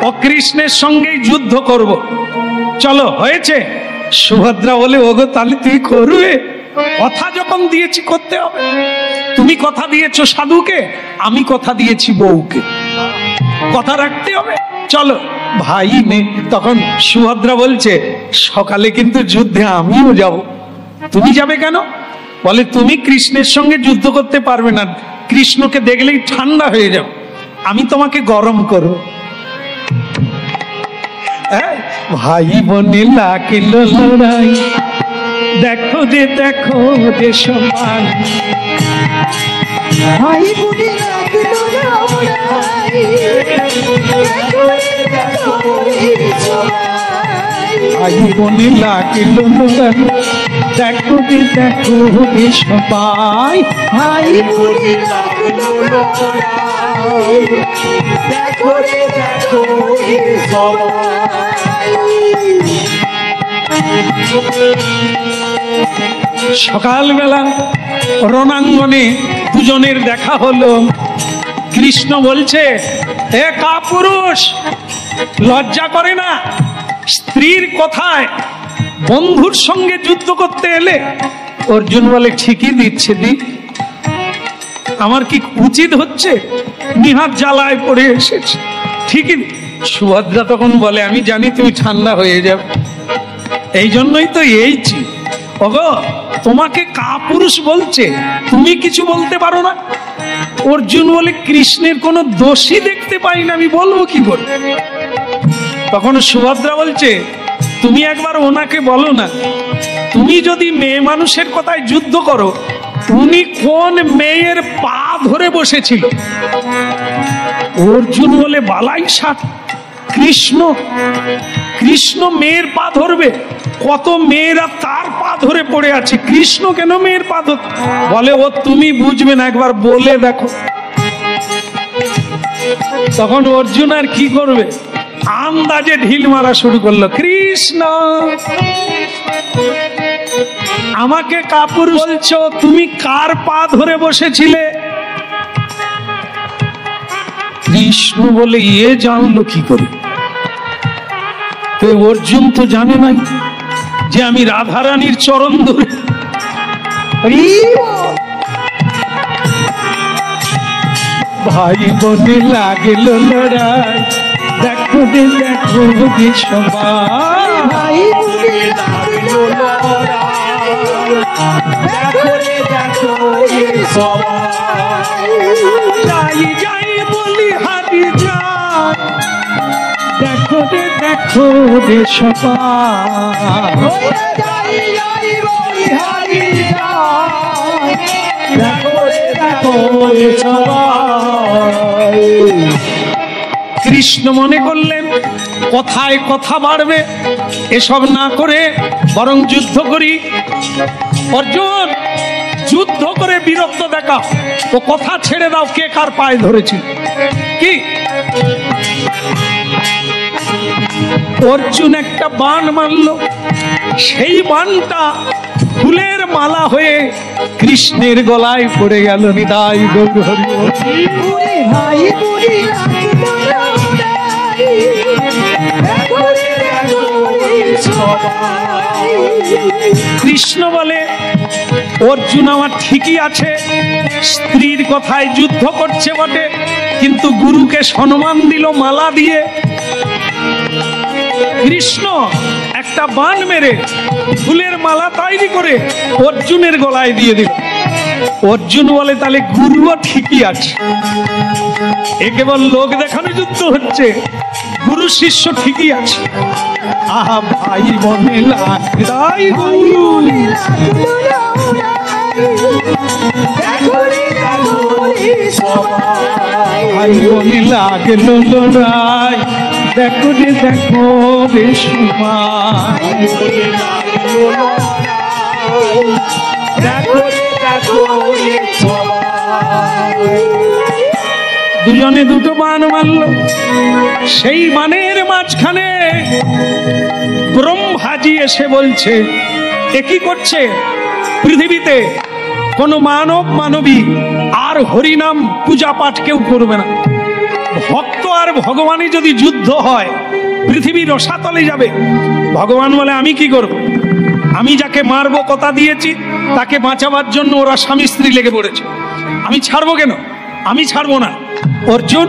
অকৃষ্ণের সঙ্গেই যুদ্ধ করব। চলো হয়েছে। সুভদ্রা বলে, ওগো তাহলে তুই করবে? কথা যখন দিয়েছি করতে হবে। তুমি কথা দিয়েছো সাধুকে, আমি কথা দিয়েছি বউকে, কথা রাখতে হবে। চলো ভাই নে। তখন সুভদ্রা বলছে, সকালে কিন্তু যুদ্ধে আমিও যাব। তুমি যাবে কেন? বলে, তুমি কৃষ্ণের সঙ্গে যুদ্ধ করতে পারবে না, কৃষ্ণকে দেখলেই ঠান্ডা হয়ে যাও, আমি তোমাকে গরম করব। ভাই বোনে লাগিল লড়াই, দেখো যে দেখো যে সমান। ভাই বোনে লাগিল লড়াই, ভাই বোনে লাগিল লড়াই, দেখো যে দেখো যে সবাই। ভাই বোনে লাগিল লড়াই, দেখো রে দেখো রে সবাই। সকালবেলা রণাঙ্গনে দুজনের দেখা হলো। কৃষ্ণ বলছে, এ কাপুরুষ, লজ্জা করে না? স্ত্রীর কথায় বন্ধুর সঙ্গে যুদ্ধ করতে এলে? অর্জুন বলে, ঠিকই দিচ্ছে দি, আমার কি উচিত হচ্ছে? নিহাত জ্বালায় পড়ে এসেছে, ঠিকই। সুভদ্রা তখন বলে, আমি জানি তুমি ঠান্ডা হয়ে যাবে, এই জন্যই তো এইছি। ওগো, তোমাকে কাপুরুষ বলছে, তুমি কিছু বলতে পারো না? অর্জুন বলে, কৃষ্ণের কোনো দোষী দেখতে পাই না, আমি বলবো কি করে? তখন সুভদ্রা বলছে, তুমি একবার ওনাকে বলো না, তুমি যদি মেয়ে মানুষের কথায় যুদ্ধ করো, উনি কোন মেয়ের পা ধরে বসেছিল? অর্জুন বলে, বালাই ষাট, কৃষ্ণ কৃষ্ণ মেয়ের পা ধরবে? কত মেয়েরা তার পা ধরে পড়ে আছে, কৃষ্ণ কেন মেয়ের পা ধর? বলে, ও তুমি বুঝবে না, একবার বলে দেখো। তখন অর্জুন আর কি করবে, আন্দাজে ঢিল মারা শুরু করলো। কৃষ্ণ, আমাকে কাপুরুষ বলছো, তুমি কার পা ধরে বসেছিলে? কৃষ্ণ বলে, এ জানলো কি করে? তো অর্জুন তো জানে নাই যে আমি রাধারানীর চরণ ধরে। ভাই বোনে লাগিল লড়াই, দেখো যে দেখো যে সবাই। ভাই বোনে লাগিল লড়াই, দেখো রে দেখো রে সবাই। যাই যাই বলি হারি যাই, দেখো যে দেখো যে সবাই। যাই যাই বলি হারি যাই, দেখো রে দেখো রে সবাই। কৃষ্ণ মনে করলেন কথায় কথা বাড়বে, এসব না করে বরং যুদ্ধ করি। অর্জুন, যুদ্ধ করে বীরত্ব দেখাও, ও কথা ছেড়ে দাও, কে কার পায়ে ধরেছিল কি? অর্জুন একটা বাণ মারল, সেই বাণটা ফুলের মালা হয়ে কৃষ্ণের গলায় পড়ে গেল। নিতাই গৌর হরি বল। ভাই বোনে লাগিল লড়াই, দেখো রে দেখো রে সবাই। কৃষ্ণ বলে, অর্জুন আমার ঠিকই আছে, স্ত্রীর কথায় যুদ্ধ করছে বটে, কিন্তু গুরুকে সম্মান দিল মালা দিয়ে। কৃষ্ণ একটা বাণ মেরে ফুলের মালা তৈরি করে অর্জুনের গলায় দিয়ে দিল। অর্জুন বলে, তাহলে গুরুও ঠিকই আছে, এ কেবল লোক দেখানো যুদ্ধ হচ্ছে, গুরু শিষ্য ঠিকই আছে। আহা, ভাই বনে লাগলাই গুরু, ভাই বনে লাগলো লড়াই, দেখো রে দেখো রে সবাই। দুজনে দুটো বাণ মারল, সেই বাণের মাঝখানে ব্রহ্মাজি এসে বলছে, এ কি করছে? পৃথিবীতে কোন মানব মানবী আর হরিনাম পূজা পাঠ কেউ করবে না। ভক্ত আর ভগবানই যদি যুদ্ধ হয়, পৃথিবী রসাতলে যাবে। ভগবান বলে আমি কি করব? আমি যাকে মারবো কথা দিয়েছি, তাকে বাঁচাবার জন্য ওরা স্বামী স্ত্রী লেগে পড়েছে। আমি ছাড়বো কেন? আমি ছাড়বো না। অর্জুন,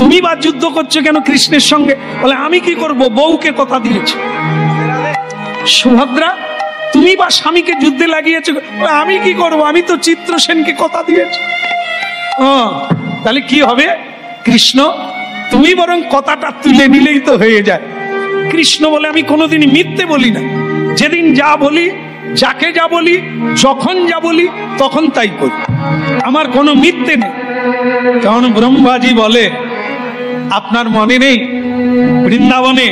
তুমি বা যুদ্ধ করছো কেন কৃষ্ণের সঙ্গে? বলে আমি কি করব, বউকে কথা দিয়েছি। সুভদ্রা, তুমি বা স্বামীকে যুদ্ধে লাগিয়েছো। আমি কি করব, আমি তো চিত্রসেনকে কথা দিয়েছি। তাহলে কি হবে? কৃষ্ণ, তুমি বরং কথাটা তুলে নিলেই তো হয়ে যায়। কৃষ্ণ বলে আমি কোনোদিনই মিথ্যে বলি না। যেদিন যা বলি, যাকে যা বলি, যখন যা বলি, তখন তাই করি। আমার কোনো মিথ্যে নেই। কারণ ব্রহ্মাজি বলে, আপনার মনে নেই বৃন্দাবনে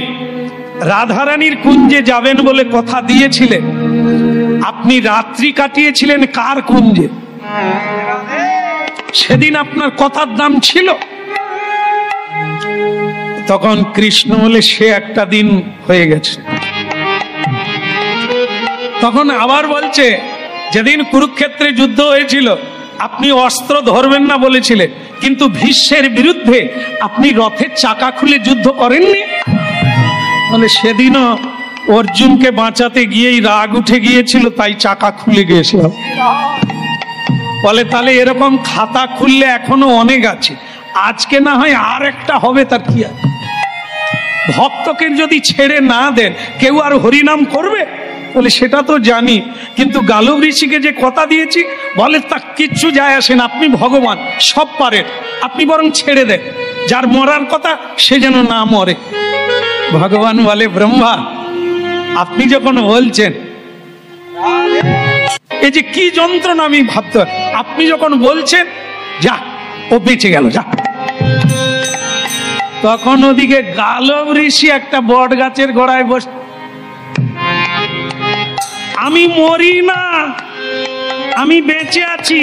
রাধারানীর কুঞ্জে যাবেন বলে কথা দিয়েছিলেন, আপনি রাত্রি কাটিয়েছিলেন কার কুঞ্জে? সেদিন আপনার কথার দাম ছিল? তখন কৃষ্ণ বলে সে একটা দিন হয়ে গেছে। তখন আবার বলছে, যেদিন কুরুক্ষেত্রে যুদ্ধ হয়েছিল আপনি অস্ত্র ধরবেন না বলেছিলেন, কিন্তু ভীষ্মের বিরুদ্ধে আপনি রথের চাকা খুলে যুদ্ধ করেননি? বলে সেদিনও অর্জুনকে বাঁচাতে গিয়েই রাগ উঠে গিয়েছিল, তাই চাকা খুলে গিয়েছিলাম। বলে তাহলে এরকম খাতা খুললে এখনো অনেক আছে, আজকে না হয় আর একটা হবে, তার কি আছে? ভক্তকে যদি ছেড়ে না দেন, কেউ আর হরিনাম করবে? বলে সেটা তো জানি, কিন্তু গালব ঋষিকে যে কথা দিয়েছি, বলে তা কিচ্ছু যায় আসে না, আপনি ভগবান, সব পারেন, আপনি বরং ছেড়ে দেন, যার মরার কথা সে যেন না মরে। ভগবান বলে, ব্রহ্মা, আপনি যখন বলছেন, এই যে কি যন্ত্রণা আমি ভাবতে, আপনি যখন বলছেন যা, ও বেঁচে গেল, যা। তখন ওদিকে গালব ঋষি একটা বট গাছের গোড়ায় বস, আমি মরি না, আমি বেঁচে আছি,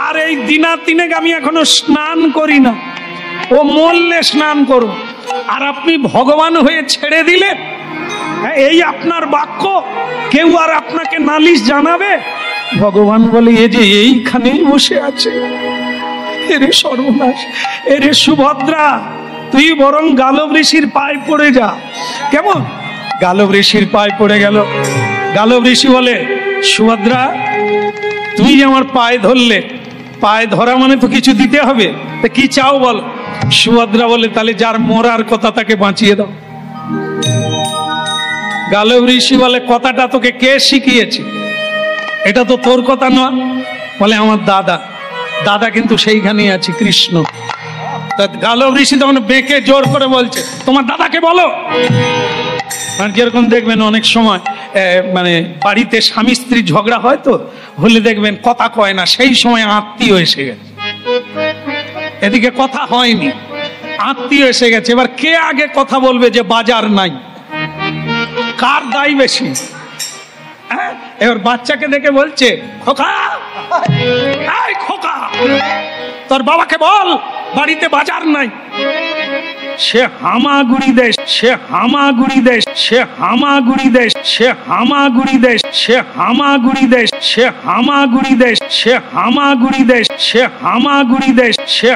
আর এই দিনা তিনেক আমি এখনো স্নান করি না, ও মরলে স্নান করো, আর আপনি ভগবান হয়ে ছেড়ে দিলেন। এই আপনার বাক্য, কেউ আর আপনাকে নালিশ জানাবে? ভগবান বলে, এ যে এইখানেই বসে আছে, এরে সর্বনাশ, এরে সুভদ্রা, তুই বরং গালব ঋষির পায়ে পড়ে যা। কেমন? গালব ঋষির পায়ে পড়ে গেল। গালব ঋষি বলে, সুভদ্রা, তুমি যে আমার পায়ে ধরলে, পায়ে ধরা মানে তো কিছু দিতে হবে, তা কি চাও বল? সুভদ্রা বলে, তাহলে যার মরার কথা তাকে বাঁচিয়ে দাও। গালব ঋষি বলে, কথাটা তোকে কে শিখিয়েছে? এটা তো তোর কথা নয়। বলে, আমার দাদা। দাদা কিন্তু সেইখানেই আছে, কৃষ্ণ। গালব ঋষি তখন বেঁকে জোর করে বলছে, তোমার দাদাকে বলো। আর যেরকম দেখবেন অনেক সময় মানে বাড়িতে স্বামী স্ত্রী ঝগড়া হয়, তো হলে দেখবেন কথা কয় না, সেই সময় আত্মীয় এসে গেছে, এদিকে কথা হয়নি, আত্মীয় এসে গেছে। এবার কে আগে কথা বলবে যে বাজার নাই? কার দায় বেশি? এবার বাচ্চাকে দেখে বলছে, খোকা, এই খোকা, তোর বাবাকে বল বাড়িতে বাজার নাই। সে হামাগুড়ি দেশ, সে হামাগুড়ি দেশ, সে হামাগুড়ি দেশ, সে হামাগুড়ি দেশ, সে হামাগুড়ি দেশ, সে হামাগুড়ি দেশ, সে হামাগুড়ি দেশ, সে হামাগুড়ি দেশ, সে